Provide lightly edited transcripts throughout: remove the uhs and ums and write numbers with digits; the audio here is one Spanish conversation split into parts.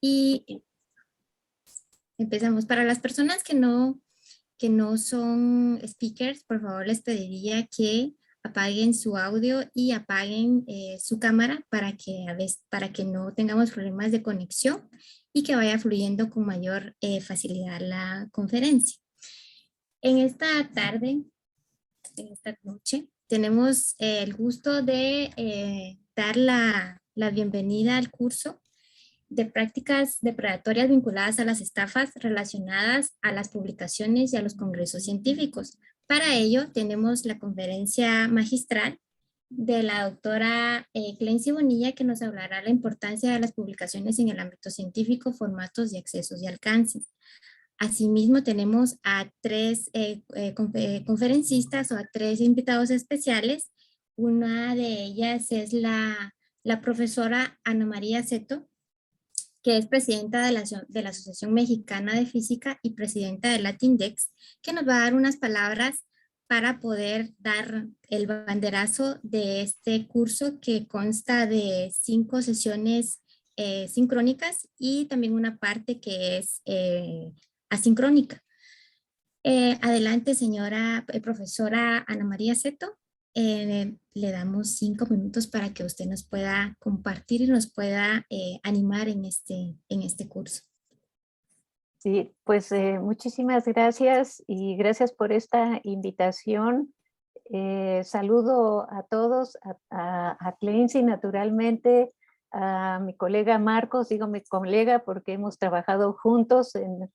Y empezamos. Para las personas que no son speakers, por favor les pediría que apaguen su audio y apaguen su cámara para que no tengamos problemas de conexión y que vaya fluyendo con mayor facilidad la conferencia. En esta tarde, en esta noche, tenemos el gusto de dar la bienvenida al curso de prácticas depredatorias vinculadas a las estafas relacionadas a las publicaciones y a los congresos científicos. Para ello, tenemos la conferencia magistral de la doctora Clency Bonilla, que nos hablará de la importancia de las publicaciones en el ámbito científico, formatos y accesos y alcances. Asimismo, tenemos a tres conferencistas o a tres invitados especiales. Una de ellas es la profesora Ana María Seto, que es presidenta de la Asociación Mexicana de Física y presidenta de Latindex, que nos va a dar unas palabras para poder dar el banderazo de este curso que consta de 5 sesiones sincrónicas y también una parte que es asincrónica. Adelante, señora profesora Ana María Seto. Le damos 5 minutos para que usted nos pueda compartir y nos pueda animar en este curso. Sí, pues muchísimas gracias y gracias por esta invitación. Saludo a todos, a Clency naturalmente, a mi colega Marcos, digo mi colega porque hemos trabajado juntos sobre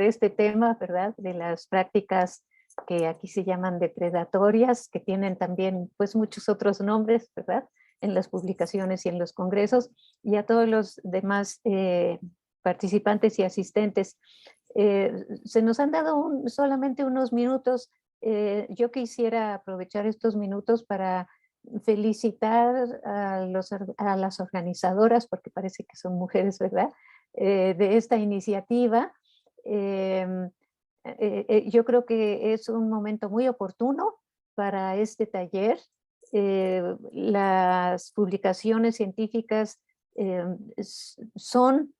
este tema, ¿verdad? De las prácticas que aquí se llaman depredatorias, que tienen también pues muchos otros nombres, ¿verdad? En las publicaciones y en los congresos, y a todos los demás participantes y asistentes. Se nos han dado solamente unos minutos. Yo quisiera aprovechar estos minutos para felicitar a las organizadoras, porque parece que son mujeres, ¿verdad? De esta iniciativa. Yo creo que es un momento muy oportuno para este taller. Las publicaciones científicas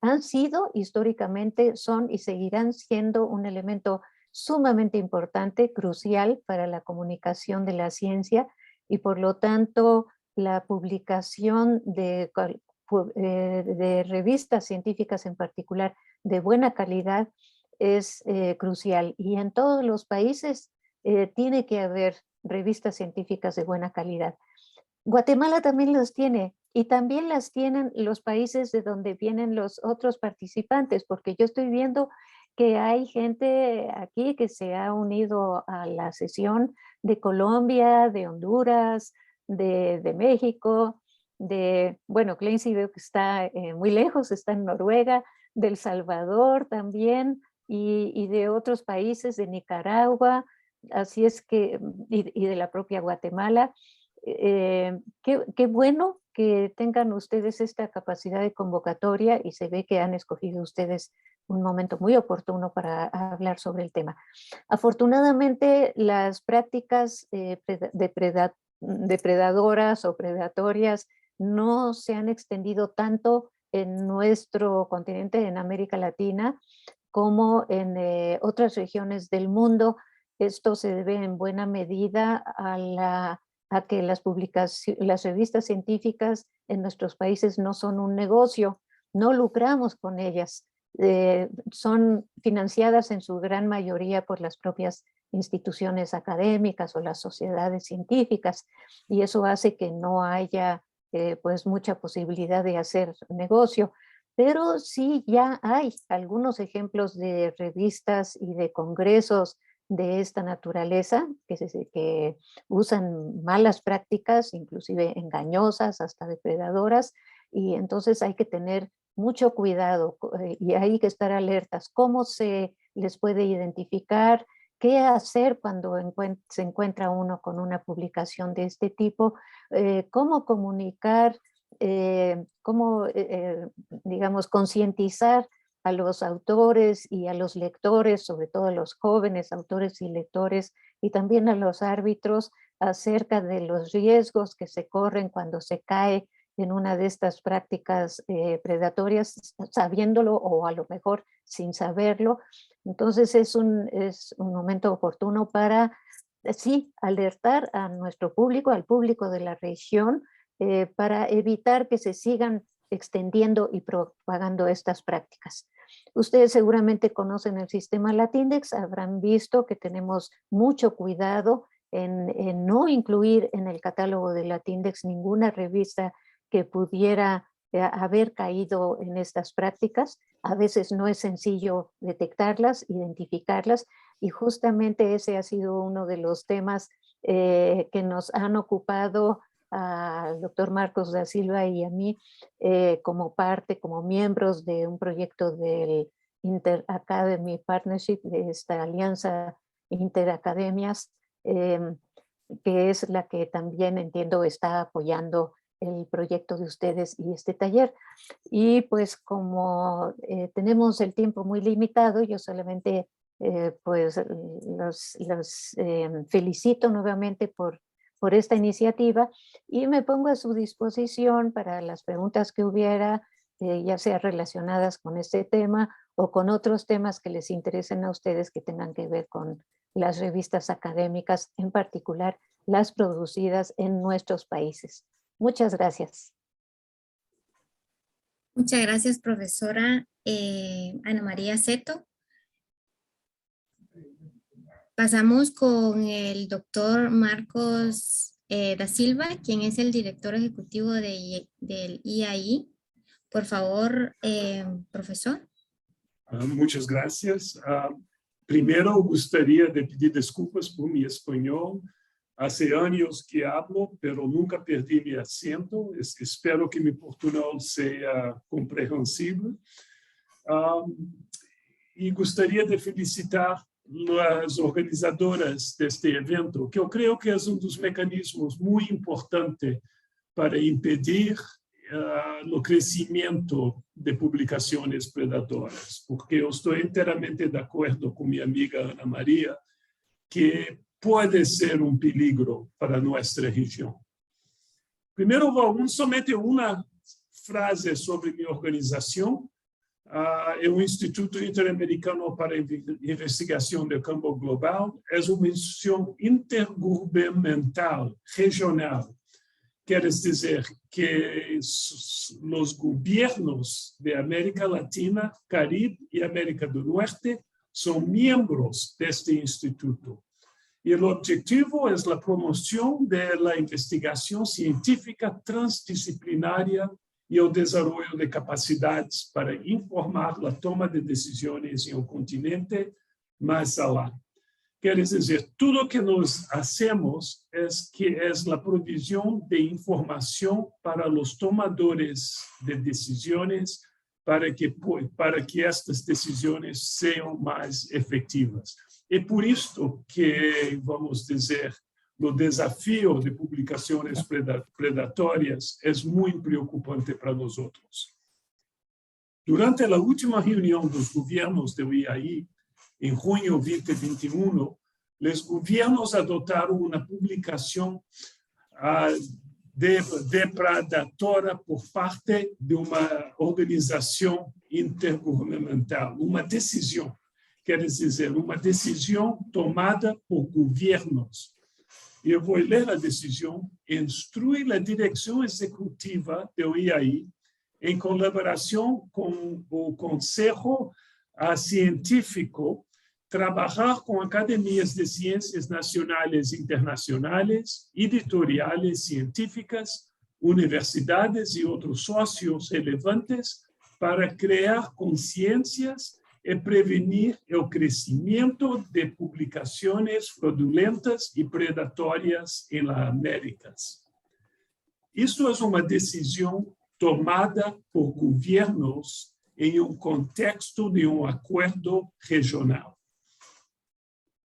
han sido históricamente, son y seguirán siendo un elemento sumamente importante, crucial para la comunicación de la ciencia, y por lo tanto la publicación de revistas científicas en particular de buena calidad es crucial, y en todos los países tiene que haber revistas científicas de buena calidad. Guatemala también los tiene, y también las tienen los países de donde vienen los otros participantes, porque yo estoy viendo que hay gente aquí que se ha unido a la sesión de Colombia, de Honduras, de México, bueno, Clency veo que está muy lejos, está en Noruega, de El Salvador también, y de otros países, de Nicaragua, así es que, y de la propia Guatemala. Qué bueno que tengan ustedes esta capacidad de convocatoria, y se ve que han escogido ustedes un momento muy oportuno para hablar sobre el tema. Afortunadamente, las prácticas depredadoras o predatorias no se han extendido tanto en nuestro continente, en América Latina, como en otras regiones del mundo. Esto se debe en buena medida a que las revistas científicas en nuestros países no son un negocio, no lucramos con ellas, son financiadas en su gran mayoría por las propias instituciones académicas o las sociedades científicas, y eso hace que no haya pues mucha posibilidad de hacer negocio. Pero sí ya hay algunos ejemplos de revistas y de congresos de esta naturaleza que usan malas prácticas, inclusive engañosas, hasta depredadoras, y entonces hay que tener mucho cuidado y hay que estar alertas. ¿Cómo se les puede identificar? ¿Qué hacer cuando se encuentra uno con una publicación de este tipo? ¿Cómo comunicar? ¿Cómo, digamos, concientizar a los autores y a los lectores, sobre todo a los jóvenes autores y lectores, y también a los árbitros, acerca de los riesgos que se corren cuando se cae en una de estas prácticas predatorias, sabiéndolo o a lo mejor sin saberlo. Entonces es un momento oportuno para, sí, alertar a nuestro público, al público de la región, para evitar que se sigan extendiendo y propagando estas prácticas. Ustedes seguramente conocen el sistema Latindex, habrán visto que tenemos mucho cuidado en no incluir en el catálogo de Latindex ninguna revista que pudiera haber caído en estas prácticas. A veces no es sencillo detectarlas, identificarlas, y justamente ese ha sido uno de los temas que nos han ocupado al doctor Marcos da Silva y a mí como miembros de un proyecto del Inter Academy Partnership, de esta alianza interacademias, que es la que también entiendo está apoyando el proyecto de ustedes y este taller. Y pues como tenemos el tiempo muy limitado, yo solamente pues los felicito nuevamente por esta iniciativa y me pongo a su disposición para las preguntas que hubiera, ya sea relacionadas con este tema o con otros temas que les interesen a ustedes que tengan que ver con las revistas académicas, en particular las producidas en nuestros países. Muchas gracias. Muchas gracias, profesora Ana María Seto. Pasamos con el doctor Marcos da Silva, quien es el director ejecutivo del IAI. Por favor, profesor. Muchas gracias. Primero, gustaría de pedir disculpas por mi español. Hace años que hablo, pero nunca perdí mi acento. Espero que mi portugués sea comprensible. Y gustaría de felicitar las organizadoras de este evento, que yo creo que es uno de los mecanismos muy importantes para impedir el crecimiento de publicaciones predatorias, porque yo estoy enteramente de acuerdo con mi amiga Ana María que puede ser un peligro para nuestra región. Primero, somente una frase sobre mi organización. É o Instituto Interamericano para a Investigação do Campo Global, é uma instituição intergovernamental regional. Quer dizer que os governos de América Latina, Caribe e América do Norte são membros deste instituto. E o objetivo é a promoção da investigação científica transdisciplinária e o desenvolvimento de capacidades para informar a toma de decisões em um continente mais além. Quer dizer, tudo o que nós fazemos é a provisão de informação para os tomadores de decisões para que estas decisões sejam mais efetivas. É por isso que, vamos dizer, o desafio de publicações predatórias é muito preocupante para nós. Durante a última reunião dos governos do IAI, em junho de 2021, os governos adotaram uma publicação depredatória por parte de uma organização intergovernamental, uma decisão, quer dizer, uma decisão tomada por governos. Eu vou ler a decisão, instrui a direção executiva do IAI, em colaboração com o Conselho Científico, trabalhar com academias de ciências nacionais e internacionais, editoriais científicas, universidades e outros sócios relevantes para criar consciências e prevenir o crescimento de publicações fraudulentas e predatórias em las Américas. Isto é uma decisão tomada por governos em um contexto de um acordo regional.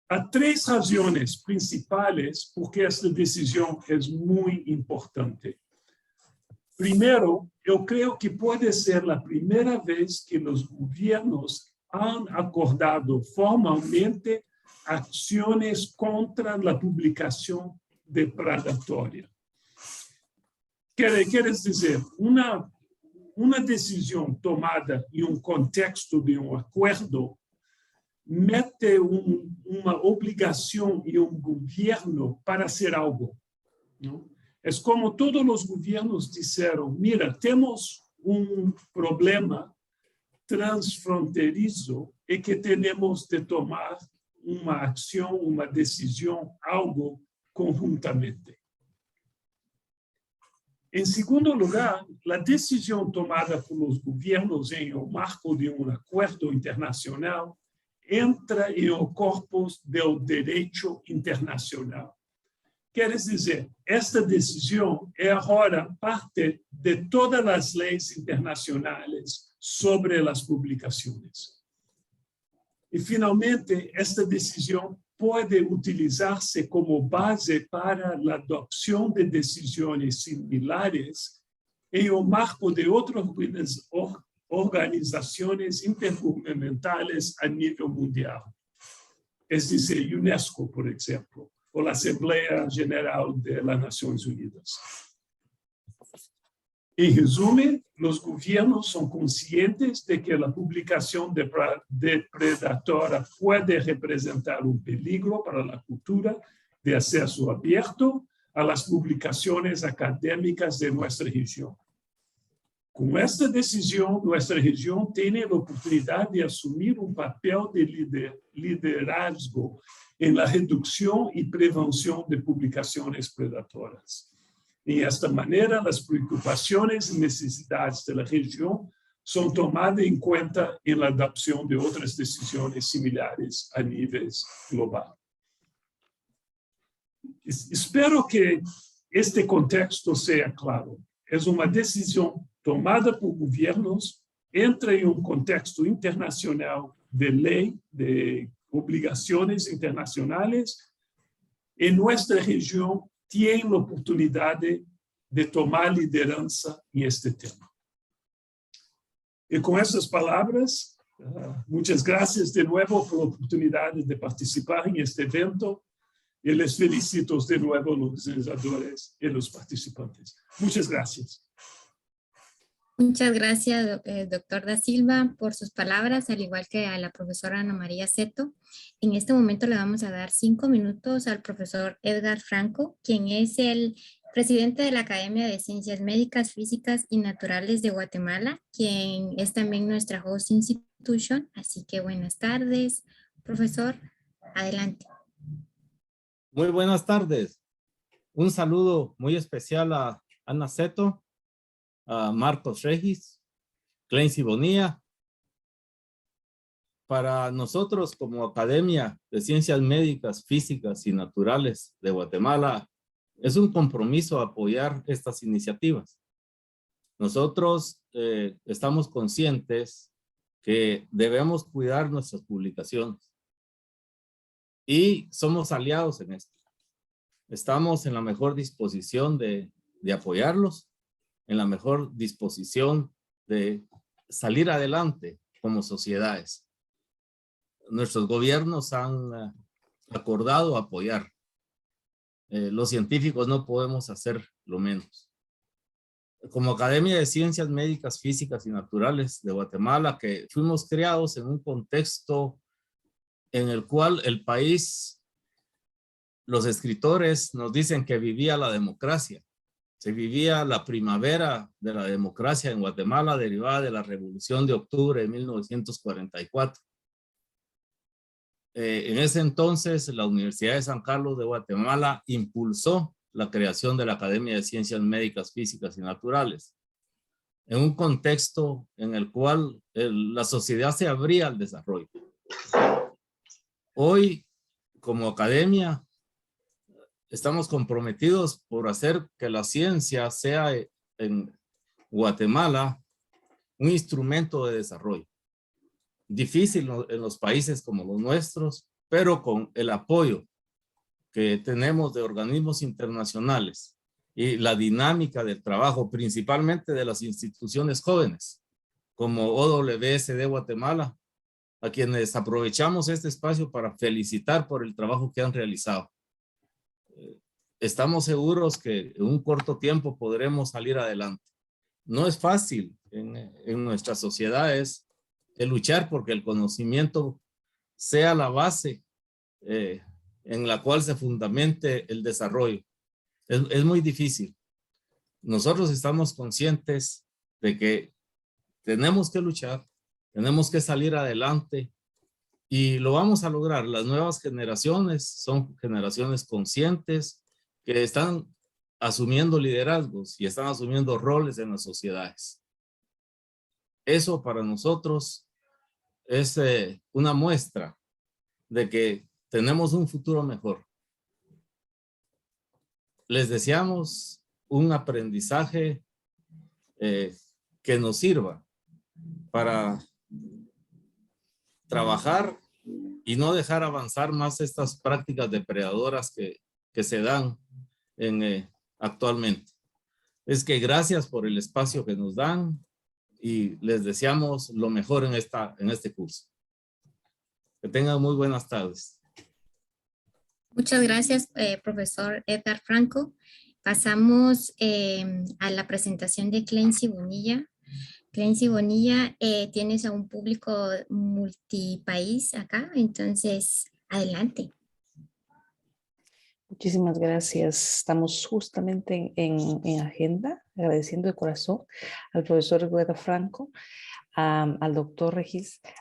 Há três razões principais por que esta decisão é muito importante. Primeiro, eu creio que pode ser a primeira vez que os governos han acordado formalmente ações contra a publicação depredatória. Queres dizer, uma decisão tomada em um contexto de um acordo mete uma obrigação em um governo para hacer algo, ¿no? Es como todos los gobiernos dijeron, mira, tenemos un problema transfronterizo y que tenemos de tomar una acción, una decisión, algo conjuntamente. En segundo lugar, la decisión tomada por los gobiernos en el marco de un acuerdo internacional entra en el corpus del derecho internacional. Quer dizer, esta decisão é agora parte de todas as leis internacionais sobre as publicações. E, finalmente, esta decisão pode utilizar-se como base para a adopção de decisões similares em o marco de outras organizações intergovernamentais a nível mundial. É dizer, UNESCO, por exemplo, o la Asamblea General de las Naciones Unidas. En resumen, los gobiernos son conscientes de que la publicación depredadora puede representar un peligro para la cultura de acceso abierto a las publicaciones académicas de nuestra región. Con esta decisión, nuestra región tiene la oportunidad de asumir un papel de liderazgo en la reducción y prevención de publicaciones predatoras. De esta manera, las preocupaciones y necesidades de la región son tomadas en cuenta en la adopción de otras decisiones similares a nivel global. Espero que este contexto sea claro. Es una decisión tomada por gobiernos, entra en un contexto internacional de ley, de obligaciones internacionales, en nuestra región tiene la oportunidad de tomar lideranza en este tema. Y con estas palabras, muchas gracias de nuevo por la oportunidad de participar en este evento y les felicito de nuevo a los organizadores y los participantes. Muchas gracias. Muchas gracias, doctor Da Silva, por sus palabras, al igual que a la profesora Ana María Seto. En este momento le vamos a dar 5 minutos al profesor Edgar Franco, quien es el presidente de la Academia de Ciencias Médicas, Físicas y Naturales de Guatemala, quien es también nuestra host institution. Así que buenas tardes, profesor. Adelante. Muy buenas tardes. Un saludo muy especial a Ana Seto, a Marcos Regis, Clancy Bonilla. Para nosotros como Academia de Ciencias Médicas, Físicas y Naturales de Guatemala, es un compromiso apoyar estas iniciativas. Nosotros estamos conscientes que debemos cuidar nuestras publicaciones y somos aliados en esto. Estamos en la mejor disposición de apoyarlos, en la mejor disposición de salir adelante como sociedades. Nuestros gobiernos han acordado apoyar. Los científicos no podemos hacer lo menos. Como Academia de Ciencias Médicas, Físicas y Naturales de Guatemala, que fuimos creados en un contexto en el cual el país, los escritores nos dicen que vivía la democracia. Se vivía la primavera de la democracia en Guatemala derivada de la Revolución de Octubre de 1944. En ese entonces, la Universidad de San Carlos de Guatemala impulsó la creación de la Academia de Ciencias Médicas, Físicas y Naturales, en un contexto en el cual la sociedad se abría al desarrollo. Hoy, como academia, estamos comprometidos por hacer que la ciencia sea en Guatemala un instrumento de desarrollo. Difícil en los países como los nuestros, pero con el apoyo que tenemos de organismos internacionales y la dinámica del trabajo, principalmente de las instituciones jóvenes, como OWSD Guatemala, a quienes aprovechamos este espacio para felicitar por el trabajo que han realizado. estamos seguros que en un corto tiempo podremos salir adelante. No es fácil en nuestras sociedades luchar porque el conocimiento sea la base en la cual se fundamente el desarrollo. Es muy difícil. Nosotros estamos conscientes de que tenemos que luchar, tenemos que salir adelante y lo vamos a lograr. Las nuevas generaciones son generaciones conscientes que están asumiendo liderazgos y están asumiendo roles en las sociedades. Eso para nosotros es una muestra de que tenemos un futuro mejor. Les deseamos un aprendizaje que nos sirva para trabajar y no dejar avanzar más estas prácticas depredadoras que se dan actualmente. Es que gracias por el espacio que nos dan y les deseamos lo mejor en este curso. Que tengan muy buenas tardes. Muchas gracias, profesor Edgar Franco. Pasamos a la presentación de Clency Bonilla. Clency Bonilla, tienes a un público multipaís acá, entonces adelante. Muchísimas gracias. Estamos justamente en agenda, agradeciendo de corazón al profesor Edgar Franco, al doctor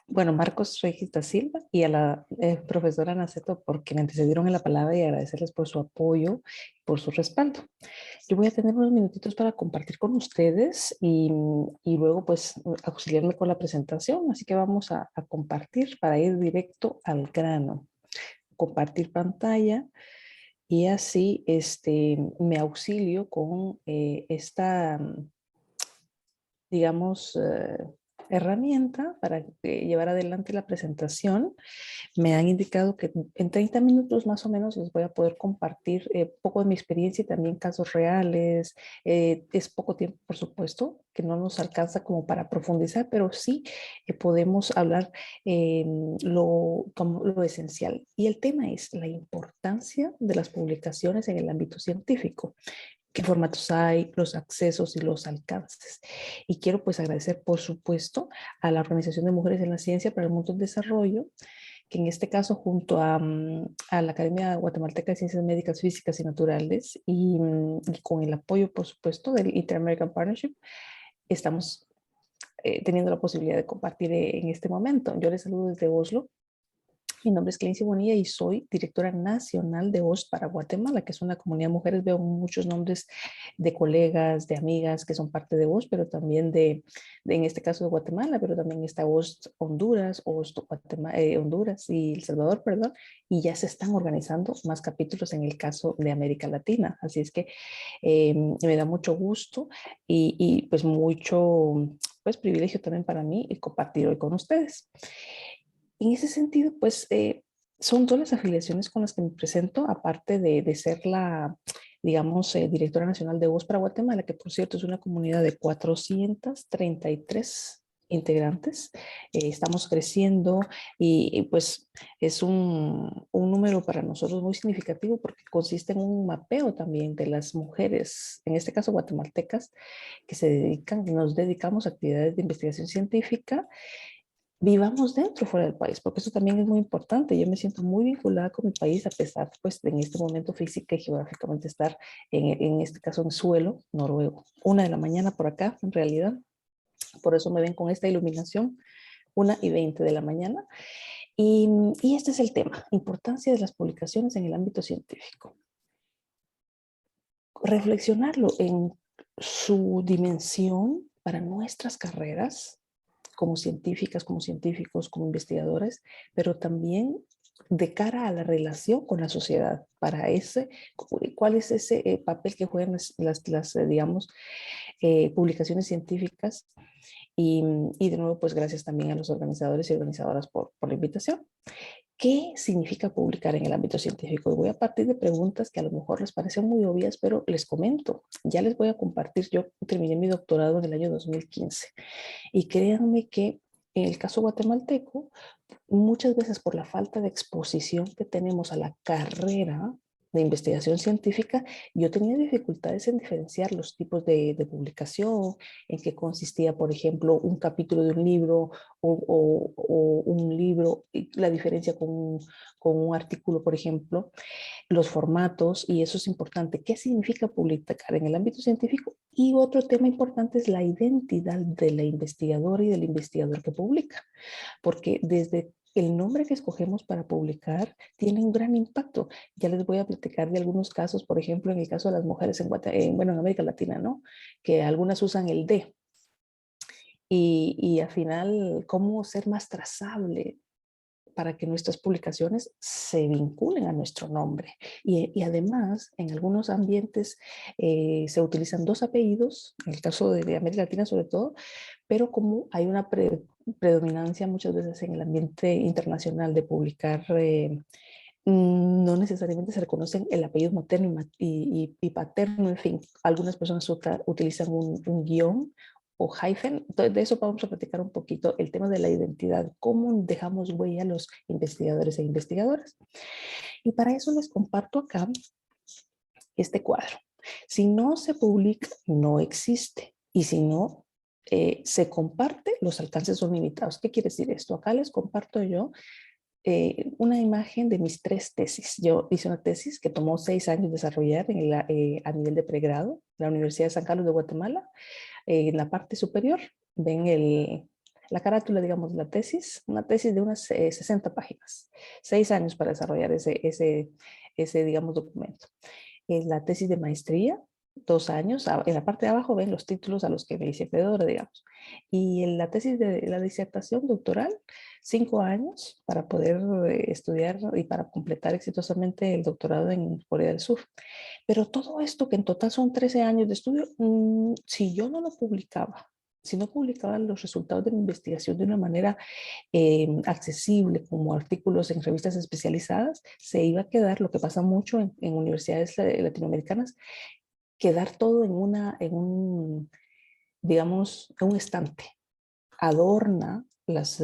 Marcos Regis da Silva y a la profesora Naceto porque me antecedieron en la palabra y agradecerles por su apoyo, por su respaldo. Yo voy a tener unos minutitos para compartir con ustedes y luego pues auxiliarme con la presentación, así que vamos a compartir para ir directo al grano. Compartir pantalla. Y así me auxilio con esta, digamos, herramienta para llevar adelante la presentación. Me han indicado que en 30 minutos más o menos les voy a poder compartir poco de mi experiencia y también casos reales. Es poco tiempo, por supuesto, que no nos alcanza como para profundizar, pero sí podemos hablar como lo esencial. Y el tema es la importancia de las publicaciones en el ámbito científico. Qué formatos hay, los accesos y los alcances. Y quiero pues agradecer, por supuesto, a la Organización de Mujeres en la Ciencia para el Mundo del Desarrollo, que en este caso junto a la Academia Guatemalteca de Ciencias Médicas, Físicas y Naturales y con el apoyo, por supuesto, del Inter-American Partnership, estamos teniendo la posibilidad de compartir en este momento. Yo les saludo desde Oslo. Mi nombre es Clency Bonilla y soy directora nacional de OST para Guatemala, que es una comunidad de mujeres. Veo muchos nombres de colegas, de amigas que son parte de OST, pero también en este caso de Guatemala, pero también está OST Honduras, OST Honduras y El Salvador, perdón, y ya se están organizando más capítulos en el caso de América Latina. Así es que me da mucho gusto y pues mucho privilegio también para mí el compartir hoy con ustedes. En ese sentido, pues son todas las afiliaciones con las que me presento, aparte de ser la, digamos, directora nacional de Voz para Guatemala, que por cierto es una comunidad de 433 integrantes. Estamos creciendo y pues es un número para nosotros muy significativo porque consiste en un mapeo también de las mujeres, en este caso guatemaltecas, que nos dedicamos a actividades de investigación científica. Vivamos dentro o fuera del país, porque eso también es muy importante. Yo me siento muy vinculada con mi país, a pesar, pues, de en este momento física y geográficamente estar, en este caso, en suelo noruego. 1 de la mañana por acá, en realidad. Por eso me ven con esta iluminación, 1:20 de la mañana. Y este es el tema, importancia de las publicaciones en el ámbito científico. Reflexionarlo en su dimensión para nuestras carreras, como científicas, como científicos, como investigadores, pero también de cara a la relación con la sociedad, para cuál es ese papel que juegan las digamos, publicaciones científicas y de nuevo, pues gracias también a los organizadores y organizadoras por la invitación. ¿Qué significa publicar en el ámbito científico? Y voy a partir de preguntas que a lo mejor les parecen muy obvias, pero les comento. Ya les voy a compartir. Yo terminé mi doctorado en el año 2015 y créanme que en el caso guatemalteco, muchas veces por la falta de exposición que tenemos a la carrera de investigación científica, yo tenía dificultades en diferenciar los tipos de publicación, en qué consistía, por ejemplo, un capítulo de un libro o un libro, la diferencia con un artículo, por ejemplo, los formatos, y eso es importante. ¿Qué significa publicar en el ámbito científico? Y otro tema importante es la identidad de la investigadora y del investigador que publica, porque desde el nombre que escogemos para publicar tiene un gran impacto. Ya les voy a platicar de algunos casos, por ejemplo, en el caso de las mujeres en América Latina, ¿no? Que algunas usan el D. Y al final, ¿cómo ser más trazable para que nuestras publicaciones se vinculen a nuestro nombre? Y además, en algunos ambientes se utilizan dos apellidos, en el caso de América Latina sobre todo, pero como hay una predominancia muchas veces en el ambiente internacional de publicar, no necesariamente se reconocen el apellido materno y paterno, en fin, algunas personas utilizan un guión o hyphen. Entonces, de eso vamos a platicar un poquito, el tema de la identidad, cómo dejamos huella a los investigadores e investigadoras. Y para eso les comparto acá este cuadro. Si no se publica, no existe. Y si no se comparte, los alcances son limitados. ¿Qué quiere decir esto? Acá les comparto yo una imagen de mis 3 tesis. Yo hice una tesis que tomó 6 años desarrollar a nivel de pregrado en la Universidad de San Carlos de Guatemala. En la parte superior ven la carátula, digamos, de la tesis, una tesis de unas 60 páginas. 6 años para desarrollar ese digamos, documento. La tesis de maestría, 2 años. En la parte de abajo ven los títulos a los que me hice acreedora, digamos. Y en la tesis de la disertación doctoral, 5 años para poder estudiar y para completar exitosamente el doctorado en Corea del Sur. Pero todo esto, que en total son 13 años de estudio, si yo no lo publicaba, si no publicaba los resultados de mi investigación de una manera accesible, como artículos en revistas especializadas, se iba a quedar, lo que pasa mucho en universidades latinoamericanas, quedar todo digamos, en un estante. Adorna las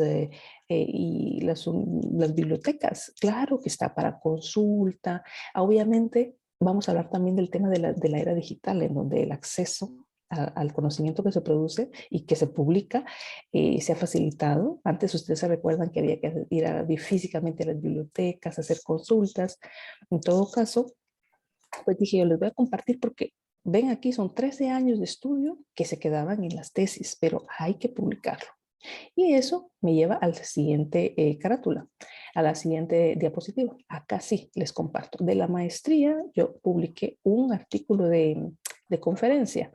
bibliotecas. Claro que está para consulta. Obviamente, vamos a hablar también del tema de la era digital, en donde el acceso al conocimiento que se produce y que se publica se ha facilitado. Antes ustedes se recuerdan que había que ir físicamente a las bibliotecas, hacer consultas. En todo caso, pues dije, yo les voy a compartir porque ven aquí, son 13 años de estudio que se quedaban en las tesis, pero hay que publicarlo. Y eso me lleva al siguiente carátula, a la siguiente diapositiva. Acá sí les comparto. De la maestría yo publiqué un artículo de conferencia.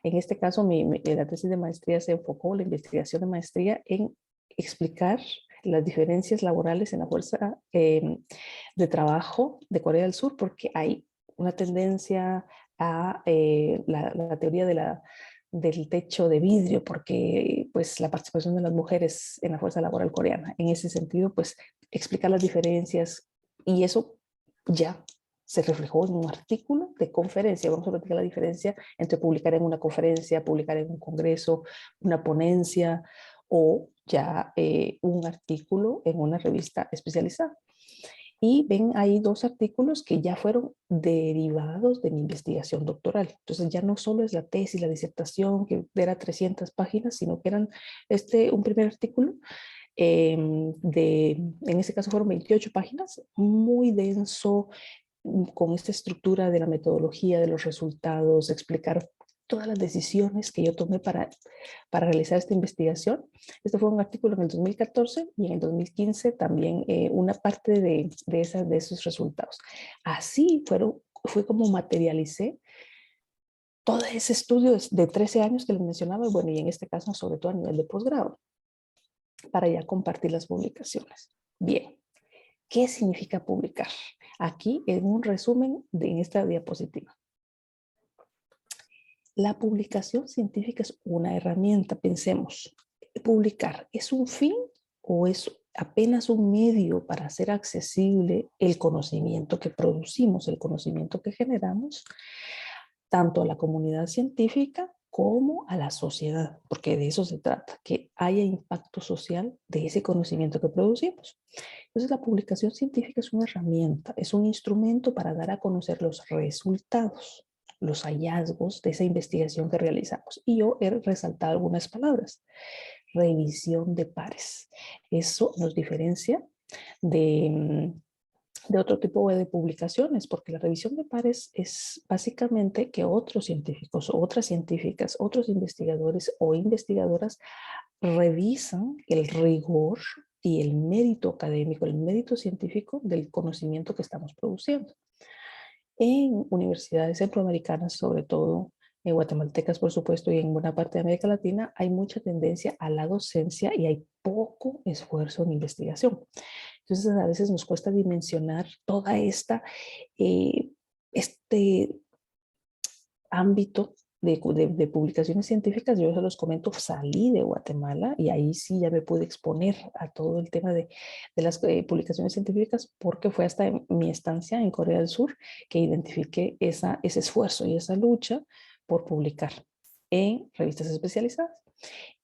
En este caso, la tesis de maestría se enfocó, la investigación de maestría, en explicar las diferencias laborales en la fuerza de trabajo de Corea del Sur, porque hay una tendencia a la teoría del techo de vidrio, porque pues la participación de las mujeres en la fuerza laboral coreana. En ese sentido, pues explicar las diferencias, y eso ya se reflejó en un artículo de conferencia. Vamos a platicar la diferencia entre publicar en una conferencia, publicar en un congreso, una ponencia o ya un artículo en una revista especializada. Y ven ahí 2 artículos que ya fueron derivados de mi investigación doctoral. Entonces ya no solo es la tesis, la disertación, que era 300 páginas, sino que eran un primer artículo en ese caso fueron 28 páginas, muy denso, con esta estructura de la metodología, de los resultados, explicar todas las decisiones que yo tomé para realizar esta investigación. Este fue un artículo en el 2014 y en el 2015 también una parte de esos resultados. Así fue como materialicé todo ese estudio de 13 años que les mencionaba, y bueno, y en este caso sobre todo a nivel de posgrado, para ya compartir las publicaciones. Bien, ¿qué significa publicar? Aquí en un resumen en esta diapositiva. La publicación científica es una herramienta. Pensemos, ¿publicar es un fin o es apenas un medio para hacer accesible el conocimiento que producimos, el conocimiento que generamos, tanto a la comunidad científica como a la sociedad, porque de eso se trata, que haya impacto social de ese conocimiento que producimos. Entonces, la publicación científica es una herramienta, es un instrumento para dar a conocer los resultados, los hallazgos de esa investigación que realizamos. Y yo he resaltado algunas palabras. Revisión de pares. Eso nos diferencia de otro tipo de publicaciones, porque la revisión de pares es básicamente que otros científicos, otras científicas, otros investigadores o investigadoras revisan el rigor y el mérito académico, el mérito científico del conocimiento que estamos produciendo. En universidades centroamericanas, sobre todo en guatemaltecas, por supuesto, y en buena parte de América Latina, hay mucha tendencia a la docencia y hay poco esfuerzo en investigación. Entonces, a veces nos cuesta dimensionar toda este ámbito de publicaciones científicas. Yo se los comento, salí de Guatemala y ahí sí ya me pude exponer a todo el tema de las publicaciones científicas, porque fue hasta mi estancia en Corea del Sur que identifiqué ese esfuerzo y esa lucha por publicar en revistas especializadas.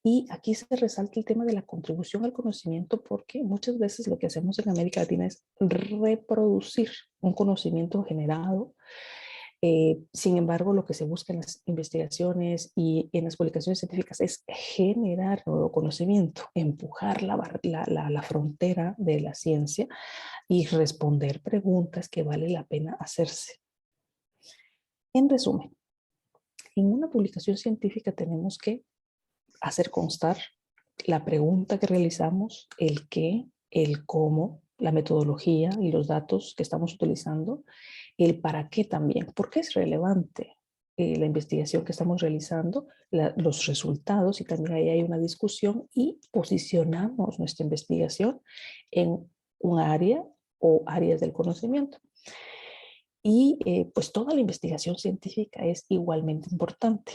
Y aquí se resalta el tema de la contribución al conocimiento, porque muchas veces lo que hacemos en América Latina es reproducir un conocimiento generado. Sin embargo, lo que se busca en las investigaciones y en las publicaciones científicas es generar nuevo conocimiento, empujar la frontera de la ciencia y responder preguntas que vale la pena hacerse. En resumen, en una publicación científica tenemos que hacer constar la pregunta que realizamos, el qué, el cómo, la metodología y los datos que estamos utilizando, el para qué también, por qué es relevante la investigación que estamos realizando, los resultados, y también ahí hay una discusión, y posicionamos nuestra investigación en un área o áreas del conocimiento. Y pues toda la investigación científica es igualmente importante.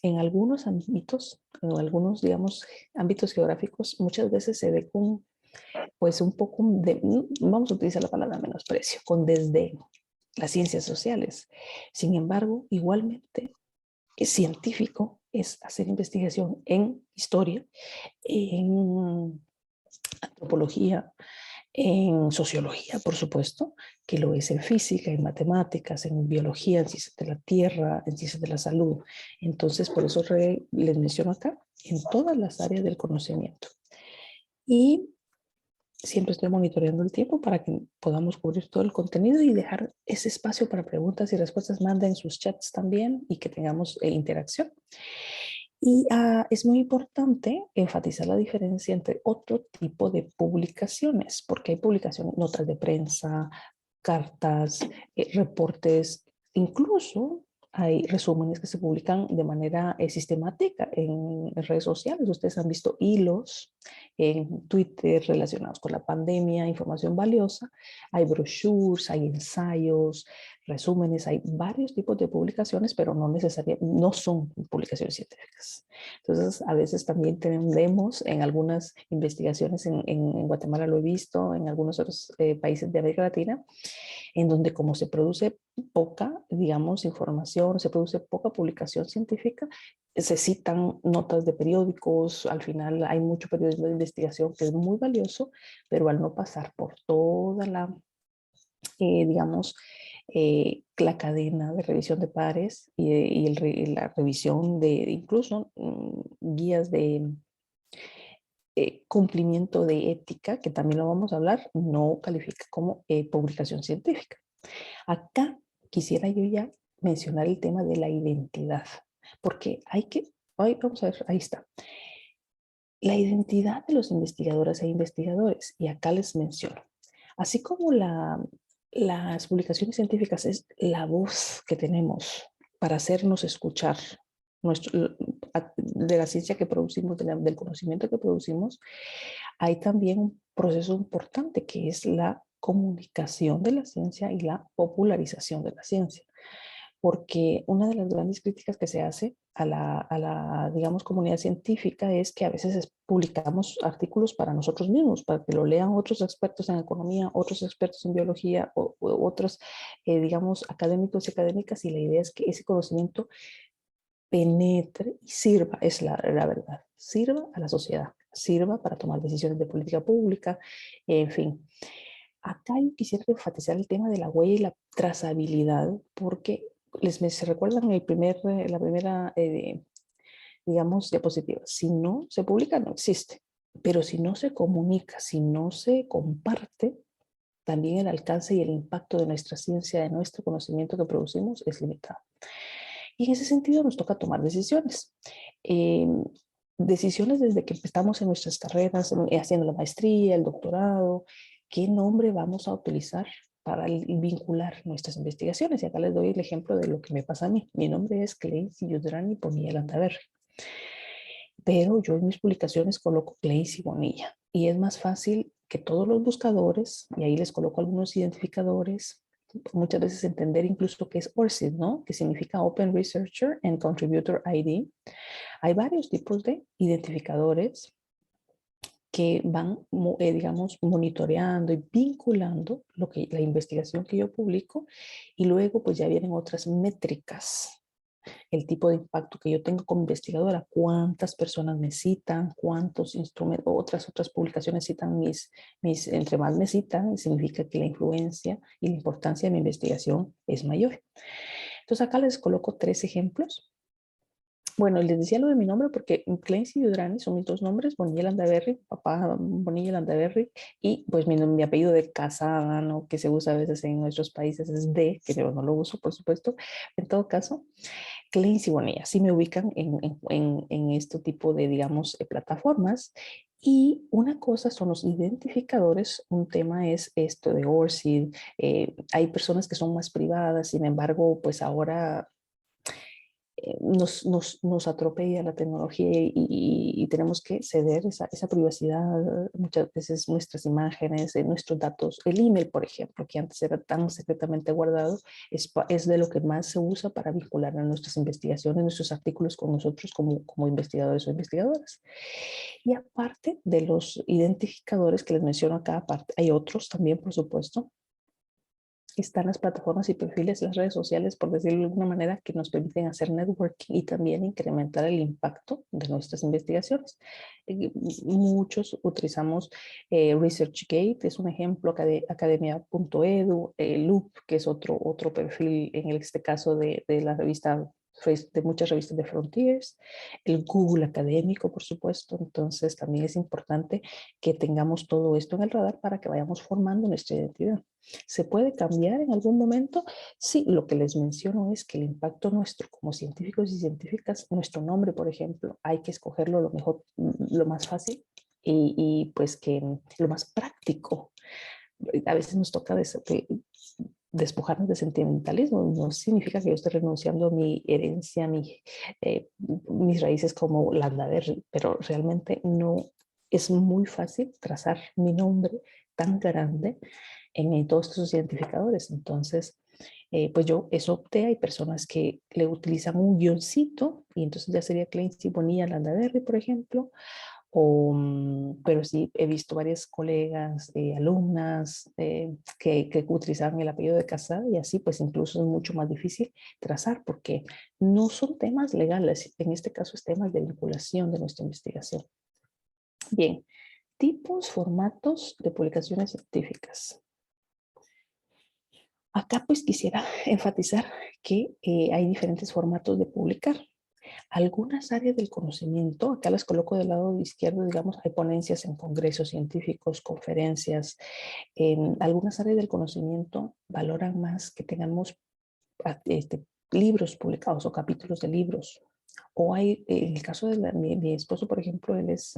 En algunos ámbitos, en algunos, digamos, ámbitos geográficos, muchas veces se ve con, pues un poco de, vamos a utilizar la palabra menosprecio, con desdén, las ciencias sociales. Sin embargo, igualmente es científico, es hacer investigación en historia, en antropología, en sociología, por supuesto, que lo es en física, en matemáticas, en biología, en ciencias de la tierra, en ciencias de la salud. Entonces, por eso les menciono acá, en todas las áreas del conocimiento. Y siempre estoy monitoreando el tiempo para que podamos cubrir todo el contenido y dejar ese espacio para preguntas y respuestas. Manden sus chats también y que tengamos interacción. Y es muy importante enfatizar la diferencia entre otro tipo de publicaciones, porque hay publicaciones, notas de prensa, cartas, reportes, incluso hay resúmenes que se publican de manera sistemática en redes sociales. Ustedes han visto hilos en Twitter relacionados con la pandemia, información valiosa. Hay brochures, hay ensayos, resúmenes, hay varios tipos de publicaciones, pero no son publicaciones científicas. Entonces, a veces también tendemos en algunas investigaciones, en Guatemala lo he visto, en algunos otros países de América Latina, en donde como se produce poca, digamos, información, se produce poca publicación científica, se citan notas de periódicos, al final hay mucho periodismo de investigación que es muy valioso, pero al no pasar por toda la, digamos, la cadena de revisión de pares y la revisión de incluso guías de cumplimiento de ética, que también lo vamos a hablar, no califica como publicación científica. Acá quisiera yo ya mencionar el tema de la identidad, porque vamos a ver, ahí está. La identidad de los investigadoras e investigadores, y acá les menciono, así como las publicaciones científicas es la voz que tenemos para hacernos escuchar de la ciencia que producimos, del conocimiento que producimos, hay también un proceso importante que es la comunicación de la ciencia y la popularización de la ciencia. Porque una de las grandes críticas que se hace a la, digamos, comunidad científica es que a veces publicamos artículos para nosotros mismos, para que lo lean otros expertos en economía, otros expertos en biología o otros, digamos, académicos y académicas, y la idea es que ese conocimiento penetre y sirva, es la verdad, sirva a la sociedad, sirva para tomar decisiones de política pública, en fin. Acá yo quisiera enfatizar el tema de la huella y la trazabilidad, porque se recuerdan la primera, digamos, diapositiva. Si no se publica, no existe. Pero si no se comunica, si no se comparte, también el alcance y el impacto de nuestra ciencia, de nuestro conocimiento que producimos, es limitado. Y en ese sentido nos toca tomar decisiones. Decisiones desde que estamos en nuestras carreras, haciendo la maestría, el doctorado, qué nombre vamos a utilizar para vincular nuestras investigaciones. Y acá les doy el ejemplo de lo que me pasa a mí. Mi nombre es Cleis Yudrani Bonilla Landaverri, pero yo en mis publicaciones coloco Cleis y Bonilla. Y es más fácil que todos los buscadores, y ahí les coloco algunos identificadores, muchas veces entender incluso qué es ORCID, ¿no? Que significa Open Researcher and Contributor ID. Hay varios tipos de identificadores que van, digamos, monitoreando y vinculando la investigación que yo publico, y luego pues ya vienen otras métricas. El tipo de impacto que yo tengo como investigadora, cuántas personas me citan, cuántos instrumentos, otras publicaciones citan entre más me citan, significa que la influencia y la importancia de mi investigación es mayor. Entonces acá les coloco 3 ejemplos. Bueno, les decía lo de mi nombre porque Cleis y Yudrani son mis 2 nombres, Bonilla Landaverri, papá Bonilla Landaverri, y pues mi apellido de casada, ¿no? Que se usa a veces en nuestros países es de, que yo no lo uso, por supuesto. En todo caso, Cleis y Bonilla sí me ubican en este tipo de, digamos, plataformas. Y una cosa son los identificadores, un tema es esto de ORCID. Hay personas que son más privadas, sin embargo, pues ahora nos atropella la tecnología y tenemos que ceder esa privacidad, muchas veces nuestras imágenes, nuestros datos, el email, por ejemplo, que antes era tan secretamente guardado, es de lo que más se usa para vincular a nuestras investigaciones, nuestros artículos con nosotros como investigadores o investigadoras. Y aparte de los identificadores que les menciono acá, aparte, hay otros también, por supuesto. Están las plataformas y perfiles, las redes sociales, por decirlo de alguna manera, que nos permiten hacer networking y también incrementar el impacto de nuestras investigaciones. Muchos utilizamos ResearchGate, es un ejemplo, academia.edu, Loop, que es otro perfil, en este caso de la revista, de muchas revistas de Frontiers, el Google académico, por supuesto. Entonces también es importante que tengamos todo esto en el radar para que vayamos formando nuestra identidad. ¿Se puede cambiar en algún momento? Sí, lo que les menciono es que el impacto nuestro como científicos y científicas, nuestro nombre, por ejemplo, hay que escogerlo lo mejor, lo más fácil y pues que lo más práctico. A veces nos toca despojarnos de sentimentalismo. No significa que yo esté renunciando a mi herencia, mis raíces como Landaverri, pero realmente no es muy fácil trazar mi nombre tan grande en todos estos identificadores. Entonces, pues yo eso opté. Hay personas que le utilizan un guioncito y entonces ya sería Cleis y Bonilla Landaverri, por ejemplo. Pero sí, he visto varias colegas, alumnas que utilizaban el apellido de casada, y así pues incluso es mucho más difícil trazar porque no son temas legales, en este caso es temas de vinculación de nuestra investigación. Bien, tipos, formatos de publicaciones científicas. Acá pues quisiera enfatizar que hay diferentes formatos de publicar. Algunas áreas del conocimiento, acá las coloco del lado izquierdo, digamos, hay ponencias en congresos científicos, conferencias. Algunas áreas del conocimiento valoran más que tengamos libros publicados o capítulos de libros. O hay, en el caso de mi esposo, por ejemplo, él es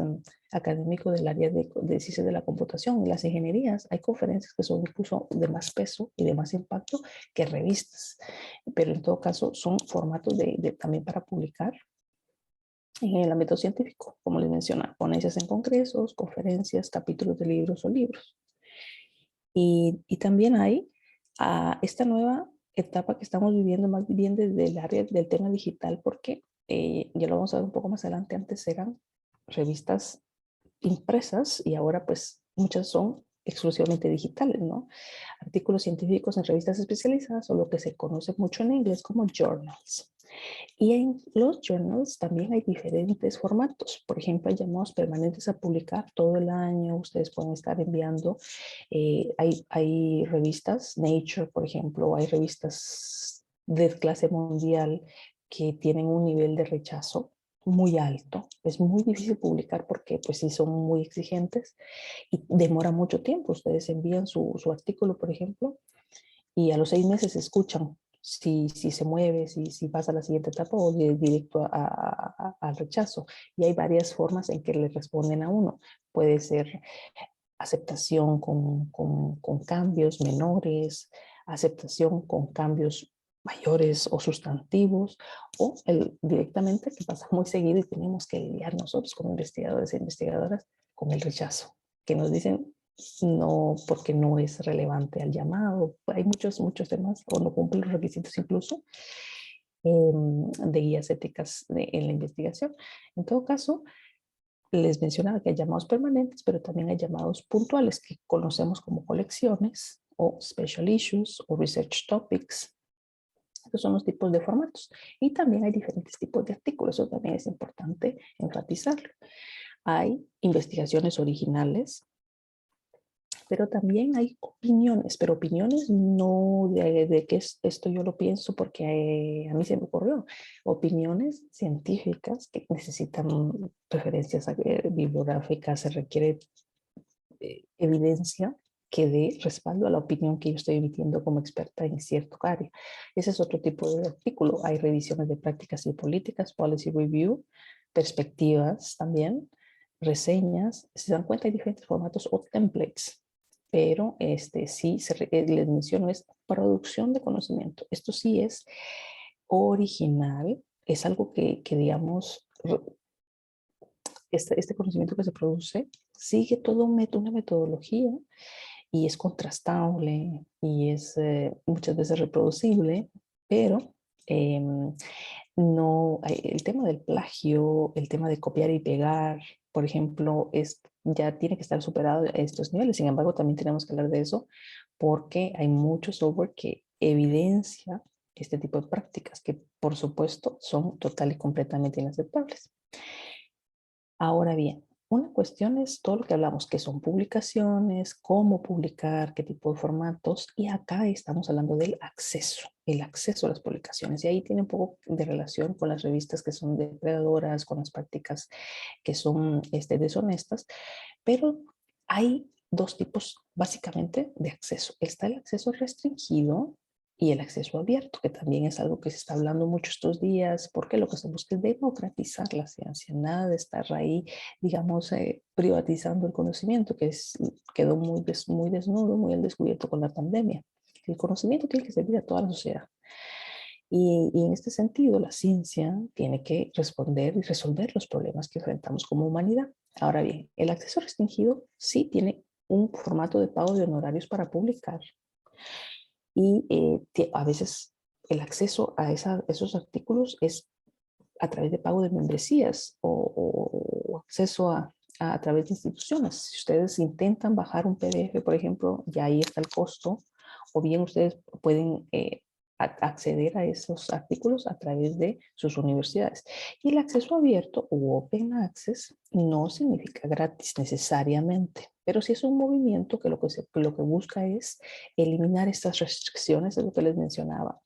académico del área de ciencias de la computación y las ingenierías. Hay conferencias que son incluso de más peso y de más impacto que revistas, pero en todo caso son formatos también para publicar en el ámbito científico, como les mencionaba, ponencias en congresos, conferencias, capítulos de libros o libros. Y también hay esta nueva etapa que estamos viviendo más bien desde el área del tema digital, porque ya lo vamos a ver un poco más adelante. Antes eran revistas impresas y ahora pues muchas son exclusivamente digitales, ¿no? Artículos científicos en revistas especializadas o lo que se conoce mucho en inglés como journals. Y en los journals también hay diferentes formatos. Por ejemplo, hay llamados permanentes a publicar todo el año. Ustedes pueden estar enviando. Hay revistas, Nature, por ejemplo, hay revistas de clase mundial que tienen un nivel de rechazo muy alto. Es muy difícil publicar porque pues sí son muy exigentes y demora mucho tiempo. Ustedes envían su artículo, por ejemplo, y a los 6 meses escuchan si se mueve, si pasa a la siguiente etapa o directo al rechazo. Y hay varias formas en que le responden a uno. Puede ser aceptación con cambios menores, aceptación con cambios mayores o sustantivos, o directamente, que pasa muy seguido y tenemos que lidiar nosotros como investigadores e investigadoras con el rechazo, que nos dicen no, porque no es relevante al llamado. Hay muchos temas o no cumplen los requisitos incluso de guías éticas en la investigación. En todo caso, les mencionaba que hay llamados permanentes, pero también hay llamados puntuales que conocemos como colecciones o special issues o research topics. Estos son los tipos de formatos. Y también hay diferentes tipos de artículos. Eso también es importante enfatizarlo. Hay investigaciones originales, pero también hay opiniones, pero opiniones no de que esto yo lo pienso porque a mí se me ocurrió. Opiniones científicas que necesitan referencias bibliográficas, se requiere evidencia que dé respaldo a la opinión que yo estoy emitiendo como experta en cierto área. Ese es otro tipo de artículo. Hay revisiones de prácticas y políticas, policy review, perspectivas también, reseñas. Si se dan cuenta, hay diferentes formatos o templates. Pero sí, les menciono, es producción de conocimiento. Esto sí es original, es algo que digamos, este conocimiento que se produce sigue toda una metodología y es contrastable y es muchas veces reproducible, pero no, el tema del plagio, el tema de copiar y pegar, por ejemplo, ya tiene que estar superado a estos niveles. Sin embargo, también tenemos que hablar de eso porque hay mucho software que evidencia este tipo de prácticas que, por supuesto, son total y completamente inaceptables. Ahora bien, una cuestión es todo lo que hablamos, que son publicaciones, cómo publicar, qué tipo de formatos, y acá estamos hablando del acceso, el acceso a las publicaciones, y ahí tiene un poco de relación con las revistas que son depredadoras, con las prácticas que son deshonestas, pero hay dos tipos básicamente de acceso. Está el acceso restringido y el acceso abierto, que también es algo que se está hablando mucho estos días, porque lo que se busca es democratizar la ciencia, nada de estar ahí, digamos, privatizando el conocimiento, que quedó muy desnudo, muy al descubierto con la pandemia. El conocimiento tiene que servir a toda la sociedad. Y en este sentido, la ciencia tiene que responder y resolver los problemas que enfrentamos como humanidad. Ahora bien, el acceso restringido sí tiene un formato de pago de honorarios para publicar, y a veces el acceso a esos artículos es a través de pago de membresías o acceso a través de instituciones. Si ustedes intentan bajar un PDF, por ejemplo, ya ahí está el costo, o bien ustedes pueden acceder a esos artículos a través de sus universidades. Y el acceso abierto o open access no significa gratis necesariamente, pero sí es un movimiento que lo que busca es eliminar estas restricciones, de lo que les mencionaba.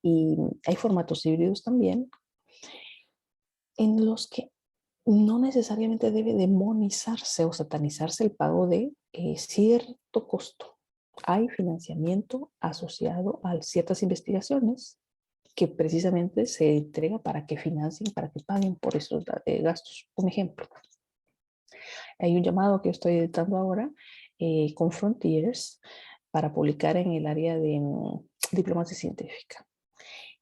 Y hay formatos híbridos también en los que no necesariamente debe demonizarse o satanizarse el pago de cierto costo. Hay financiamiento asociado a ciertas investigaciones que precisamente se entrega para que financien, para que paguen por esos gastos. Un ejemplo, hay un llamado que estoy editando ahora con Frontiers para publicar en el área de diplomacia científica.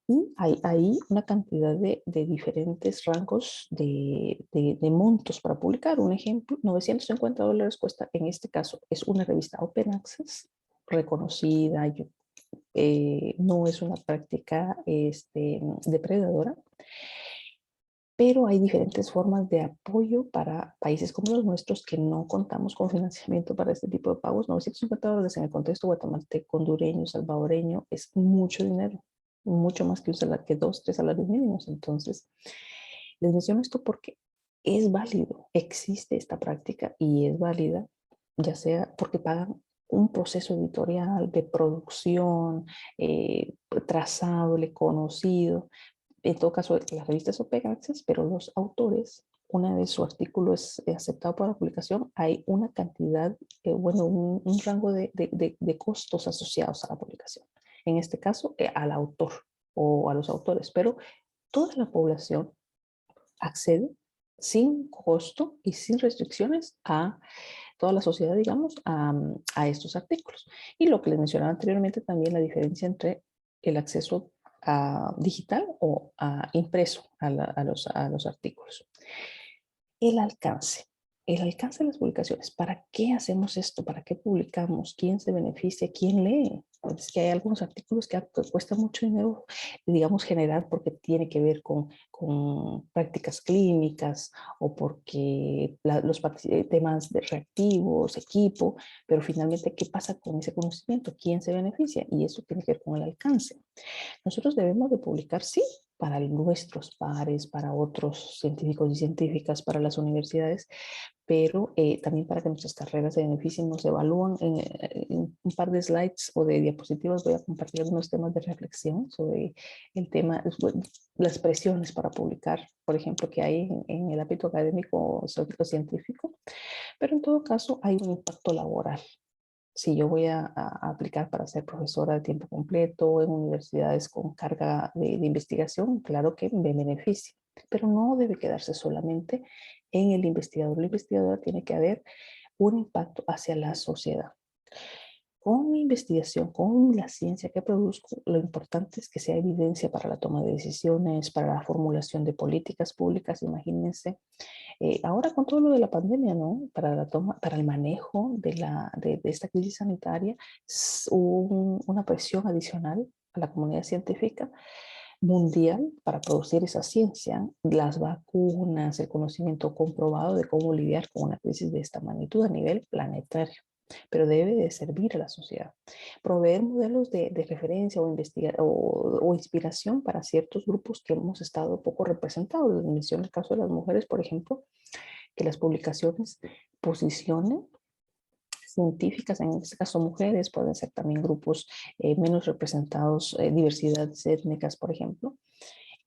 Y hay ahí una cantidad de diferentes rangos de montos para publicar. Un ejemplo, $950 cuesta, en este caso, es una revista Open Access, reconocida, no es una práctica depredadora, pero hay diferentes formas de apoyo para países como los nuestros que no contamos con financiamiento para este tipo de pagos. $950 en el contexto guatemalteco, hondureño, salvadoreño, es mucho dinero. mucho más que 2, 3 salarios mínimos. Entonces, les menciono esto porque es válido, existe esta práctica y es válida, ya sea porque pagan un proceso editorial de producción, trazable, conocido. En todo caso, las revistas son Open Access, pero los autores, una vez su artículo es aceptado para la publicación, hay una cantidad, bueno, un rango de costos asociados a la publicación. En este caso, al autor o a los autores, pero toda la población accede sin costo y sin restricciones a toda la sociedad, digamos, a estos artículos. Y lo que les mencionaba anteriormente, también la diferencia entre el acceso a digital o a impreso a los artículos. El alcance. El alcance de las publicaciones. ¿Para qué hacemos esto? ¿Para qué publicamos? ¿Quién se beneficia? ¿Quién lee? Es que hay algunos artículos que cuesta mucho dinero, digamos, generar porque tiene que ver con prácticas clínicas o porque los temas de reactivos, equipo, pero finalmente, ¿qué pasa con ese conocimiento? ¿Quién se beneficia? Y eso tiene que ver con el alcance. Nosotros debemos de publicar, sí, para nuestros pares, para otros científicos y científicas, para las universidades, pero también para que nuestras carreras se beneficien, nos evalúan en un par de slides o de diapositivas. Voy a compartir algunos temas de reflexión sobre el tema, las presiones para publicar, por ejemplo, que hay en el ámbito académico, científico, pero en todo caso hay un impacto laboral. Si yo voy a aplicar para ser profesora de tiempo completo en universidades con carga de investigación, claro que me beneficia, pero no debe quedarse solamente en el investigador. El investigador tiene que haber un impacto hacia la sociedad. Con mi investigación, con la ciencia que produzco, lo importante es que sea evidencia para la toma de decisiones, para la formulación de políticas públicas. Imagínense ahora con todo lo de la pandemia, ¿no? Para la toma, para el manejo de esta crisis sanitaria, hubo una presión adicional a la comunidad científica mundial para producir esa ciencia, las vacunas, el conocimiento comprobado de cómo lidiar con una crisis de esta magnitud a nivel planetario. Pero debe de servir a la sociedad. Proveer modelos de referencia o inspiración para ciertos grupos que hemos estado poco representados. Les menciono el caso de las mujeres, por ejemplo, que las publicaciones posicionen científicas, en este caso mujeres, pueden ser también grupos menos representados, diversidades étnicas, por ejemplo,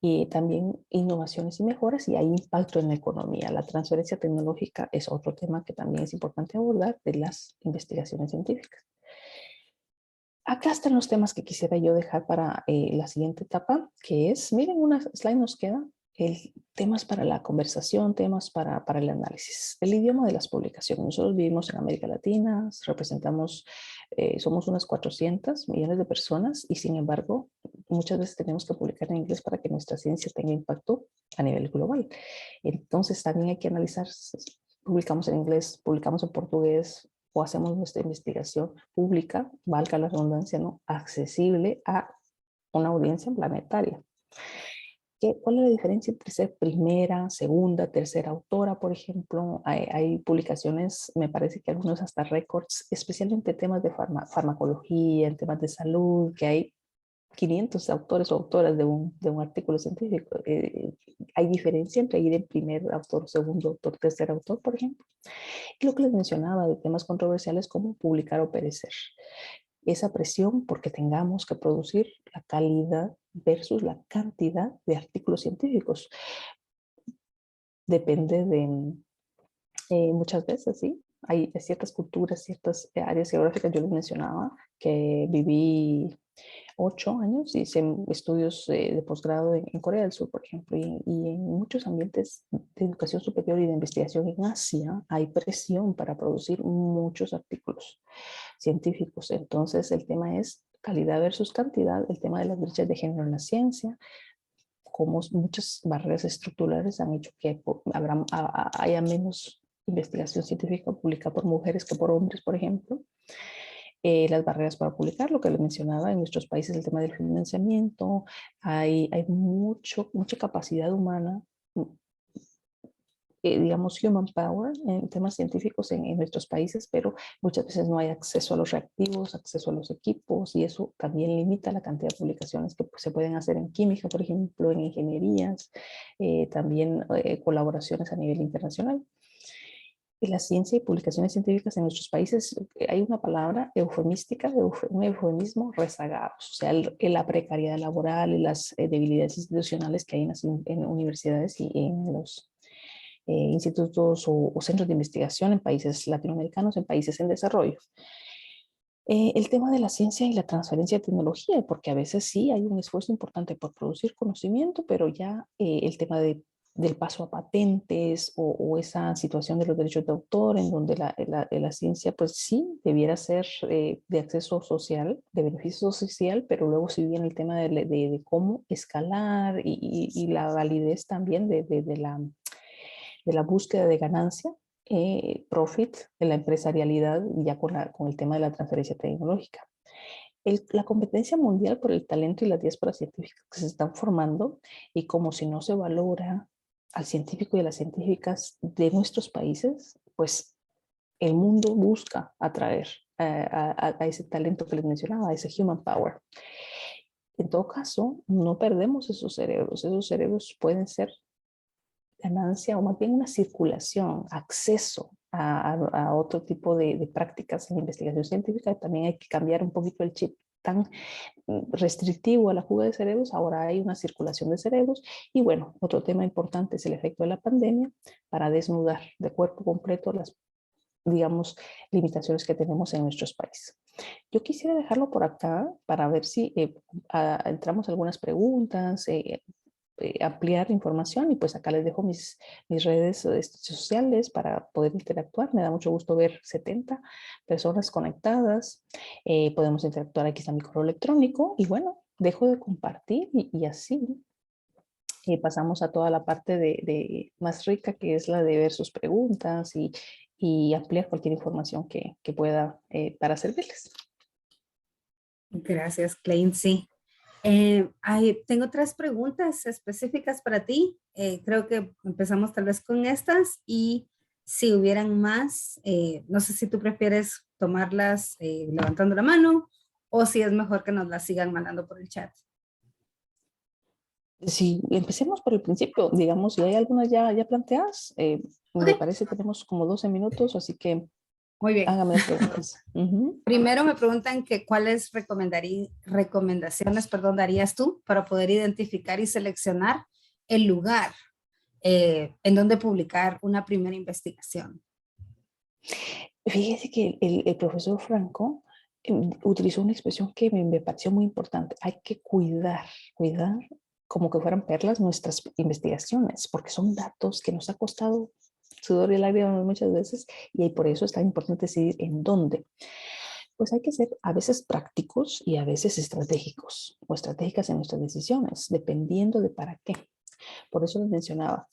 y también innovaciones y mejoras, y hay impacto en la economía. La transferencia tecnológica es otro tema que también es importante abordar de las investigaciones científicas. Acá están los temas que quisiera yo dejar para la siguiente etapa, que es, miren, una slide nos queda, temas para la conversación, temas para el análisis. El idioma de las publicaciones. Nosotros vivimos en América Latina, representamos, somos unas 400 millones de personas y sin embargo, muchas veces tenemos que publicar en inglés para que nuestra ciencia tenga impacto a nivel global. Entonces también hay que analizar, publicamos en inglés, publicamos en portugués, o hacemos nuestra investigación pública, valga la redundancia, ¿no? Accesible a una audiencia planetaria. ¿Cuál es la diferencia entre ser primera, segunda, tercera autora, por ejemplo? Hay publicaciones, me parece que algunos hasta récords, especialmente temas de farmacología, en temas de salud, que hay 500 autores o autoras de un artículo científico. Hay diferencia entre ir en primer autor, segundo autor, tercer autor, por ejemplo. Y lo que les mencionaba de temas controversiales como publicar o perecer. Esa presión porque tengamos que producir la calidad versus la cantidad de artículos científicos. Depende de muchas veces, ¿sí? Hay ciertas culturas, ciertas áreas geográficas. Yo les mencionaba que viví 8 años, hice estudios de posgrado en Corea del Sur, por ejemplo, y en muchos ambientes de educación superior y de investigación en Asia hay presión para producir muchos artículos científicos. Entonces, el tema es calidad versus cantidad, el tema de las brechas de género en la ciencia, como muchas barreras estructurales han hecho que haya menos investigación científica publicada por mujeres que por hombres, por ejemplo. Las barreras para publicar, lo que les mencionaba en nuestros países, el tema del financiamiento, hay mucha capacidad humana digamos, human power en temas científicos en nuestros países, pero muchas veces no hay acceso a los reactivos, acceso a los equipos, y eso también limita la cantidad de publicaciones que se pueden hacer en química, por ejemplo, en ingenierías, también colaboraciones a nivel internacional. En la ciencia y publicaciones científicas en nuestros países hay una palabra eufemística, un eufemismo, rezagados, o sea, la precariedad laboral y las debilidades institucionales que hay en universidades y en los institutos o centros de investigación en países latinoamericanos, en países en desarrollo. El tema de la ciencia y la transferencia de tecnología, porque a veces sí hay un esfuerzo importante por producir conocimiento, pero ya el tema del paso a patentes o esa situación de los derechos de autor, en donde la ciencia pues sí debiera ser de acceso social, de beneficio social, pero luego si viene el tema de cómo escalar y la validez también de la búsqueda de ganancia, profit, en la empresarialidad, ya con el tema de la transferencia tecnológica. La competencia mundial por el talento y las diásporas científicas que se están formando, y como si no se valora al científico y a las científicas de nuestros países, pues el mundo busca atraer a ese talento que les mencionaba, a ese human power. En todo caso, no perdemos esos cerebros pueden ser ganancia o más bien una circulación, acceso a otro tipo de prácticas en investigación científica. También hay que cambiar un poquito el chip tan restrictivo a la fuga de cerebros. Ahora hay una circulación de cerebros. Y bueno, otro tema importante es el efecto de la pandemia para desnudar de cuerpo completo las, digamos, limitaciones que tenemos en nuestros países. Yo quisiera dejarlo por acá para ver si entramos a algunas preguntas, ampliar información, y pues acá les dejo mis redes sociales para poder interactuar. Me da mucho gusto ver 70 personas conectadas. Podemos interactuar. Aquí está mi correo electrónico y bueno, dejo de compartir y así pasamos a toda la parte más rica, que es la de ver sus preguntas y ampliar cualquier información que pueda para servirles. Gracias, Klein. Sí. Tengo 3 preguntas específicas para ti. Creo que empezamos tal vez con estas, y si hubieran más, no sé si tú prefieres tomarlas levantando la mano o si es mejor que nos las sigan mandando por el chat. Si empecemos por el principio, digamos, si hay algunas ya planteadas, me parece que tenemos como 12 minutos, así que Muy bien. hágame las preguntas. Primero me preguntan que cuáles recomendaciones darías tú para poder identificar y seleccionar el lugar en donde publicar una primera investigación. Fíjese que el profesor Franco utilizó una expresión que me pareció muy importante. Hay que cuidar como que fueran perlas nuestras investigaciones, porque son datos que nos ha costado sudor y lágrimas muchas veces, y por eso es tan importante decidir en dónde. Pues hay que ser a veces prácticos y a veces estratégicos o estratégicas en nuestras decisiones, dependiendo de para qué. Por eso les mencionaba,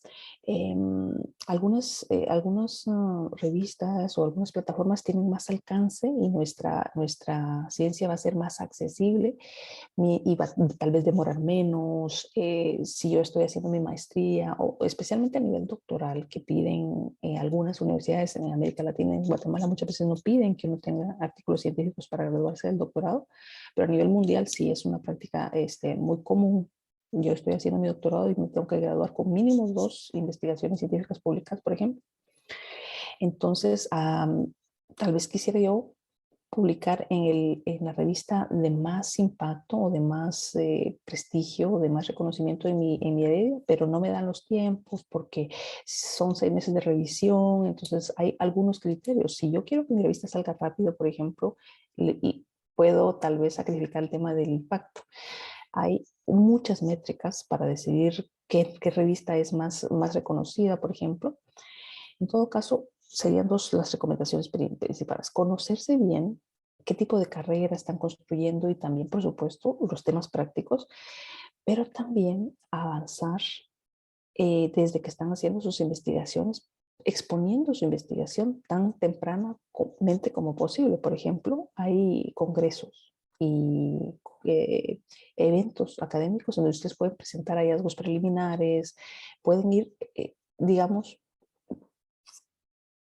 algunas revistas o algunas plataformas tienen más alcance y nuestra ciencia va a ser más accesible y va tal vez demorar menos. Si yo estoy haciendo mi maestría, o especialmente a nivel doctoral, que piden algunas universidades en América Latina, en Guatemala muchas veces no piden que uno tenga artículos científicos para graduarse del doctorado, pero a nivel mundial sí es una práctica muy común. Yo estoy haciendo mi doctorado y me tengo que graduar con mínimo 2 investigaciones científicas públicas, por ejemplo. Entonces, tal vez quisiera yo publicar en la revista de más impacto o de más prestigio o de más reconocimiento en mi área, pero no me dan los tiempos porque son 6 meses de revisión. Entonces, hay algunos criterios. Si yo quiero que mi revista salga rápido, por ejemplo, y puedo tal vez sacrificar el tema del impacto. Hay muchas métricas para decidir qué revista es más reconocida, por ejemplo. En todo caso, serían 2 las recomendaciones principales. Conocerse bien qué tipo de carrera están construyendo y también, por supuesto, los temas prácticos, pero también avanzar desde que están haciendo sus investigaciones, exponiendo su investigación tan tempranamente como posible. Por ejemplo, hay congresos y eventos académicos donde ustedes pueden presentar hallazgos preliminares, pueden ir, digamos,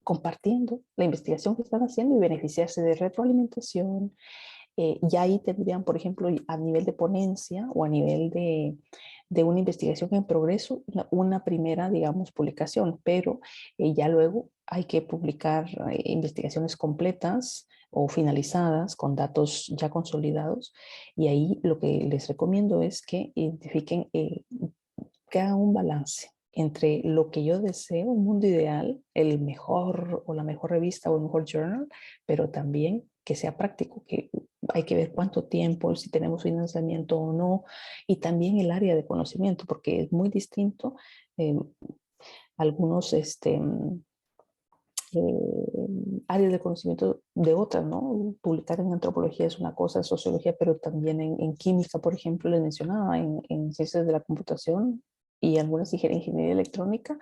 compartiendo la investigación que están haciendo y beneficiarse de retroalimentación. Y ahí tendrían, por ejemplo, a nivel de ponencia o a nivel de una investigación en progreso, una primera, digamos, publicación, pero ya luego hay que publicar investigaciones completas o finalizadas con datos ya consolidados, y ahí lo que les recomiendo es que identifiquen, que hagan un balance entre lo que yo deseo, un mundo ideal, el mejor o la mejor revista o el mejor journal, pero también que sea práctico, que hay que ver cuánto tiempo, si tenemos financiamiento o no, y también el área de conocimiento, porque es muy distinto. Algunos áreas de conocimiento de otras, ¿no? Publicar en antropología es una cosa, sociología, pero también en química, por ejemplo, les mencionaba, en ciencias de la computación y algunas ingeniería electrónica,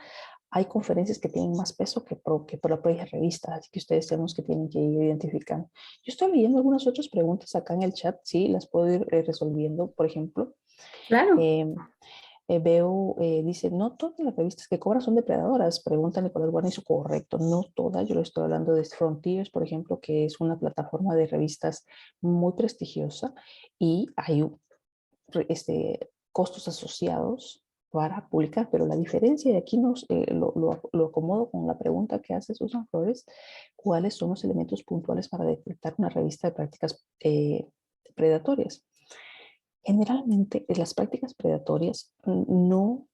hay conferencias que tienen más peso que por la propia revista, así que ustedes tenemos que tienen que ir identificando. Yo estoy leyendo algunas otras preguntas acá en el chat, sí, las puedo ir resolviendo, por ejemplo. Claro. Veo, dice, no todas las revistas que cobran son depredadoras. Pregunta Nicolás Guarnizo, correcto, no todas. Yo le estoy hablando de Frontiers, por ejemplo, que es una plataforma de revistas muy prestigiosa y hay costos asociados para publicar, pero la diferencia, y aquí lo acomodo con la pregunta que hace Susan Flores, ¿cuáles son los elementos puntuales para detectar una revista de prácticas predatorias? Generalmente, las prácticas predatorias no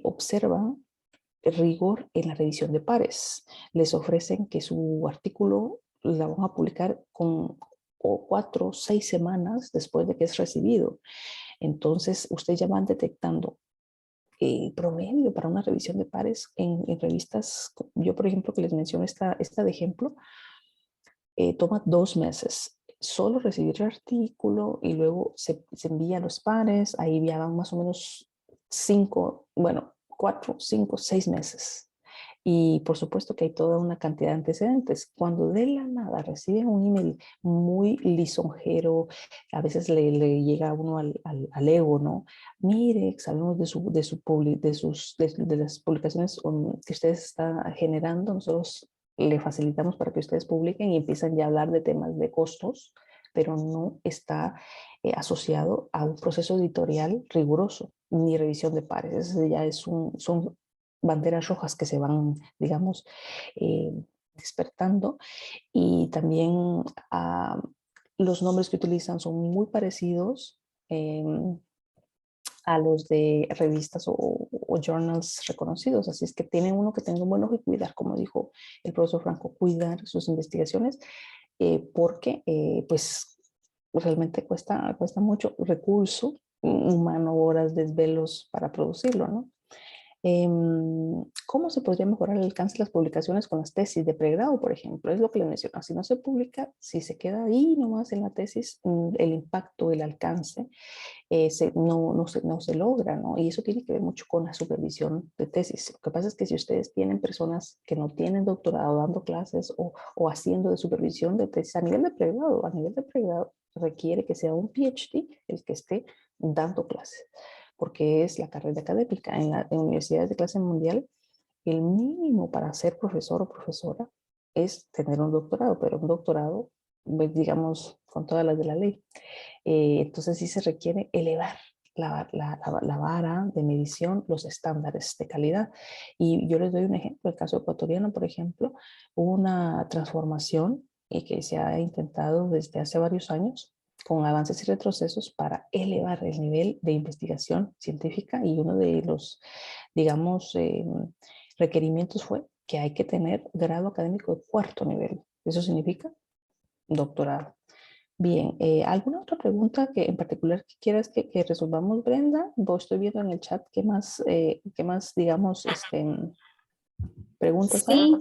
observan rigor en la revisión de pares. Les ofrecen que su artículo la van a publicar con 4 o 6 semanas después de que es recibido. Entonces, ustedes ya van detectando el promedio para una revisión de pares en revistas. Yo, por ejemplo, que les menciono esta de ejemplo, toma 2 meses. Solo recibir el artículo y luego se envía a los pares. Ahí ya van más o menos 4, 5, 6 meses. Y por supuesto que hay toda una cantidad de antecedentes. Cuando de la nada reciben un email muy lisonjero, a veces le llega a uno al ego, ¿no? Mire, sabemos de las publicaciones que ustedes están generando, nosotros le facilitamos para que ustedes publiquen, y empiezan ya a hablar de temas de costos, pero no está asociado a un proceso editorial riguroso ni revisión de pares. Ese ya son banderas rojas que se van, digamos, despertando. Y también los nombres que utilizan son muy parecidos a los de revistas o journals reconocidos. Así es que tienen uno que tener un buen ojo y cuidar, como dijo el profesor Franco, cuidar sus investigaciones, porque pues realmente cuesta mucho recurso humano, horas, desvelos para producirlo, ¿no? ¿Cómo se podría mejorar el alcance de las publicaciones con las tesis de pregrado, por ejemplo? Es lo que le menciono. Si no se publica, si se queda ahí nomás en la tesis, el impacto, el alcance no se logra, ¿no? Y eso tiene que ver mucho con la supervisión de tesis. Lo que pasa es que si ustedes tienen personas que no tienen doctorado dando clases o haciendo de supervisión de tesis a nivel de pregrado requiere que sea un PhD el que esté dando clases, porque es la carrera académica. En universidades de clase mundial, el mínimo para ser profesor o profesora es tener un doctorado, pero un doctorado, digamos, con todas las de la ley. Entonces sí se requiere elevar la vara de medición, los estándares de calidad. Y yo les doy un ejemplo, el caso ecuatoriano, por ejemplo, hubo una transformación y que se ha intentado desde hace varios años con avances y retrocesos para elevar el nivel de investigación científica, y uno de los, digamos, requerimientos fue que hay que tener grado académico de 4º nivel. Eso significa doctorado. Bien, ¿alguna otra pregunta que en particular que quieras que resolvamos, Brenda? Estoy viendo en el chat qué más, digamos, preguntas hay.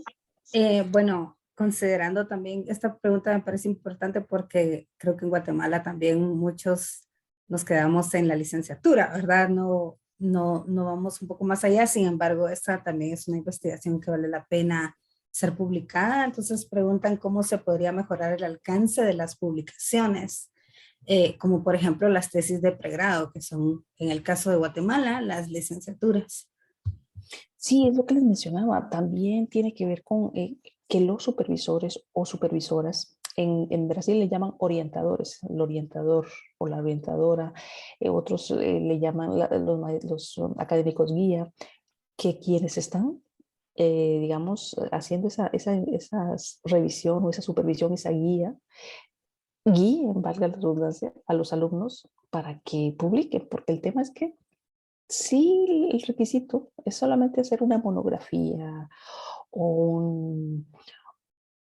Sí, bueno, considerando también, esta pregunta me parece importante porque creo que en Guatemala también muchos nos quedamos en la licenciatura, ¿verdad? No vamos un poco más allá. Sin embargo, esta también es una investigación que vale la pena ser publicada. Entonces preguntan cómo se podría mejorar el alcance de las publicaciones, como por ejemplo las tesis de pregrado, que son, en el caso de Guatemala, las licenciaturas. Sí, es lo que les mencionaba. También tiene que ver con que los supervisores o supervisoras, en Brasil le llaman orientadores, el orientador o la orientadora, otros le llaman los académicos guía, que quienes están, digamos, haciendo esa revisión o esa supervisión, esa guía, guíen, valga la redundancia, a los alumnos para que publiquen, porque el tema es que sí, el requisito es solamente hacer una monografía o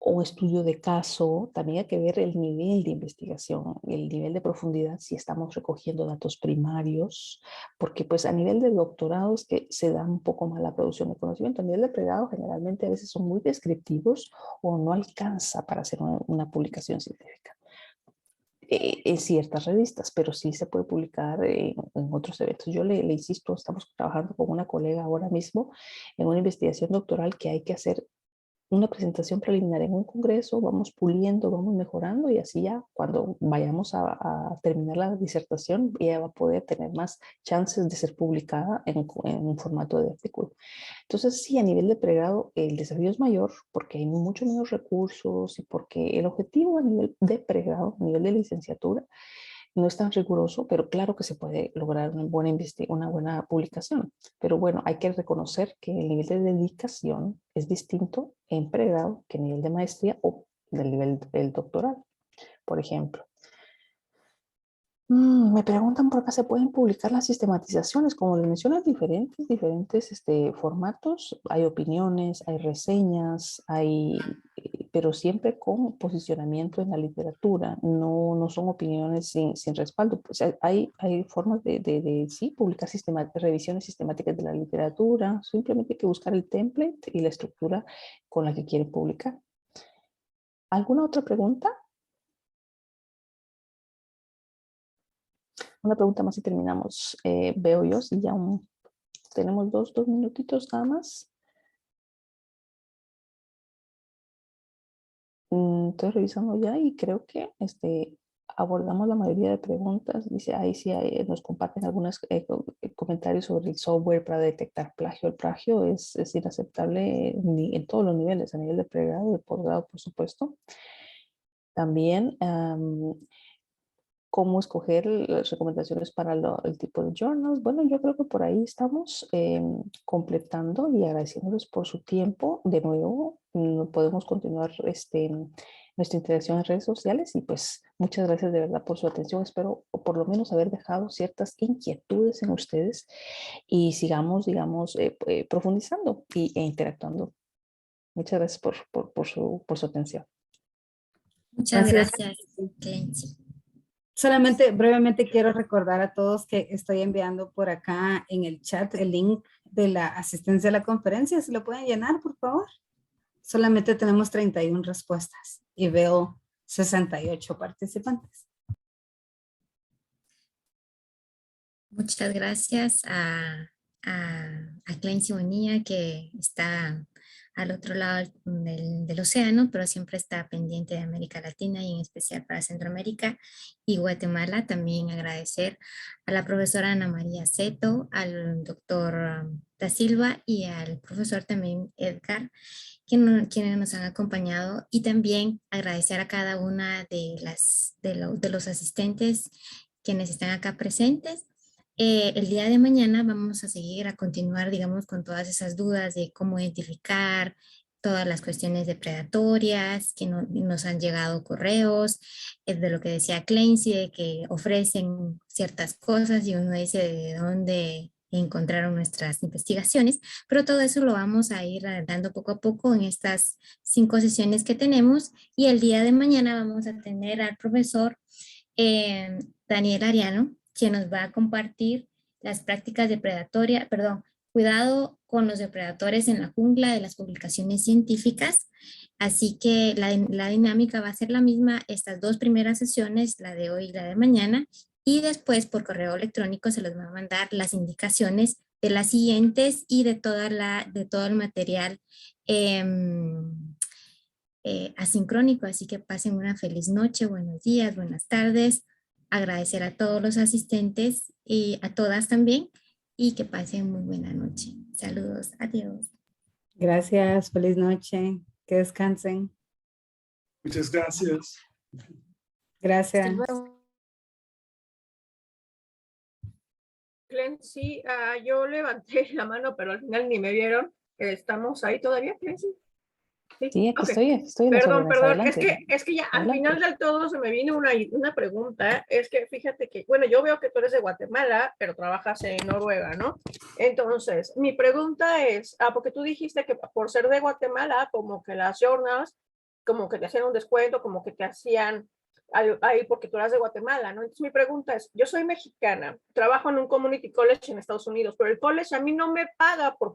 un estudio de caso. También hay que ver el nivel de investigación, el nivel de profundidad, si estamos recogiendo datos primarios, porque pues a nivel de doctorado es que se da un poco más la producción de conocimiento. A nivel de pregrado generalmente a veces son muy descriptivos o no alcanza para hacer una publicación científica en ciertas revistas, pero sí se puede publicar en otros eventos. Yo le insisto, estamos trabajando con una colega ahora mismo en una investigación doctoral que hay que hacer una presentación preliminar en un congreso, vamos puliendo, vamos mejorando y así ya cuando vayamos a terminar la disertación ya va a poder tener más chances de ser publicada en un formato de artículo. Entonces sí, a nivel de pregrado el desafío es mayor porque hay mucho menos recursos y porque el objetivo a nivel de pregrado, a nivel de licenciatura, no es tan riguroso, pero claro que se puede lograr una buena publicación. Pero bueno, hay que reconocer que el nivel de dedicación es distinto en pregrado que en nivel de maestría o del nivel del doctoral, por ejemplo. Me preguntan por acá, ¿se pueden publicar las sistematizaciones? Como les menciono, diferentes formatos. Hay opiniones, hay reseñas, pero siempre con posicionamiento en la literatura. No son opiniones sin respaldo. Pues hay formas de sí, publicar revisiones sistemáticas de la literatura. Simplemente hay que buscar el template y la estructura con la que quieren publicar. ¿Alguna otra pregunta? Una pregunta más y terminamos. Veo yo, si ya tenemos dos minutitos nada más. Estoy revisando ya y creo que abordamos la mayoría de preguntas. Dice, ahí sí nos comparten algunos comentarios sobre el software para detectar plagio. El plagio es inaceptable en todos los niveles, a nivel de pregrado y de posgrado, por supuesto. También cómo escoger las recomendaciones para el tipo de journals. Bueno, yo creo que por ahí estamos completando y agradeciéndoles por su tiempo. De nuevo, podemos continuar nuestra interacción en redes sociales y pues muchas gracias de verdad por su atención. Espero por lo menos haber dejado ciertas inquietudes en ustedes y sigamos, digamos, profundizando e interactuando. Muchas gracias por su atención. Muchas Gracias. gracias, Clency. Solamente brevemente quiero recordar a todos que estoy enviando por acá en el chat el link de la asistencia a la conferencia. ¿Se lo pueden llenar, por favor? Solamente tenemos 31 respuestas y veo 68 participantes. Muchas gracias a Clency Bonilla, que está al otro lado del océano, pero siempre está pendiente de América Latina y en especial para Centroamérica y Guatemala. También agradecer a la profesora Ana María Seto, al doctor Da Silva y al profesor también Edgar, quienes nos han acompañado, y también agradecer a cada una de los asistentes quienes están acá presentes. El día de mañana vamos a continuar, digamos, con todas esas dudas de cómo identificar todas las cuestiones depredatorias que nos han llegado correos, de lo que decía Clency, de que ofrecen ciertas cosas y uno dice de dónde encontraron nuestras investigaciones, pero todo eso lo vamos a ir dando poco a poco en estas 5 sesiones que tenemos, y el día de mañana vamos a tener al profesor Daniel Ariano, quien nos va a compartir las prácticas cuidado con los depredadores en la jungla de las publicaciones científicas. Así que la dinámica va a ser la misma, estas 2 primeras sesiones, la de hoy y la de mañana, y después por correo electrónico se les va a mandar las indicaciones de las siguientes y de todo el material asincrónico. Así que pasen una feliz noche, buenos días, buenas tardes. Agradecer a todos los asistentes y a todas también. y que pasen muy buena noche. Saludos, adiós. Gracias, feliz noche, que descansen. Muchas gracias. Gracias. Hasta luego. Clency, yo levanté la mano, pero al final ni me vieron. ¿Estamos ahí todavía, Clency? Sí, aquí Ok. estoy en las Perdón, órdenes. perdón, Adelante. es que ya al Adelante. final del todo se me vino una pregunta, es que fíjate que, bueno, yo veo que tú eres de Guatemala, pero trabajas en Noruega, ¿no? Entonces, mi pregunta es, porque tú dijiste que por ser de Guatemala, como que las journals, como que te hacían un descuento, como que te hacían ahí porque tú eras de Guatemala, ¿no? Entonces mi pregunta es, yo soy mexicana, trabajo en un community college en Estados Unidos, pero el college a mí no me paga por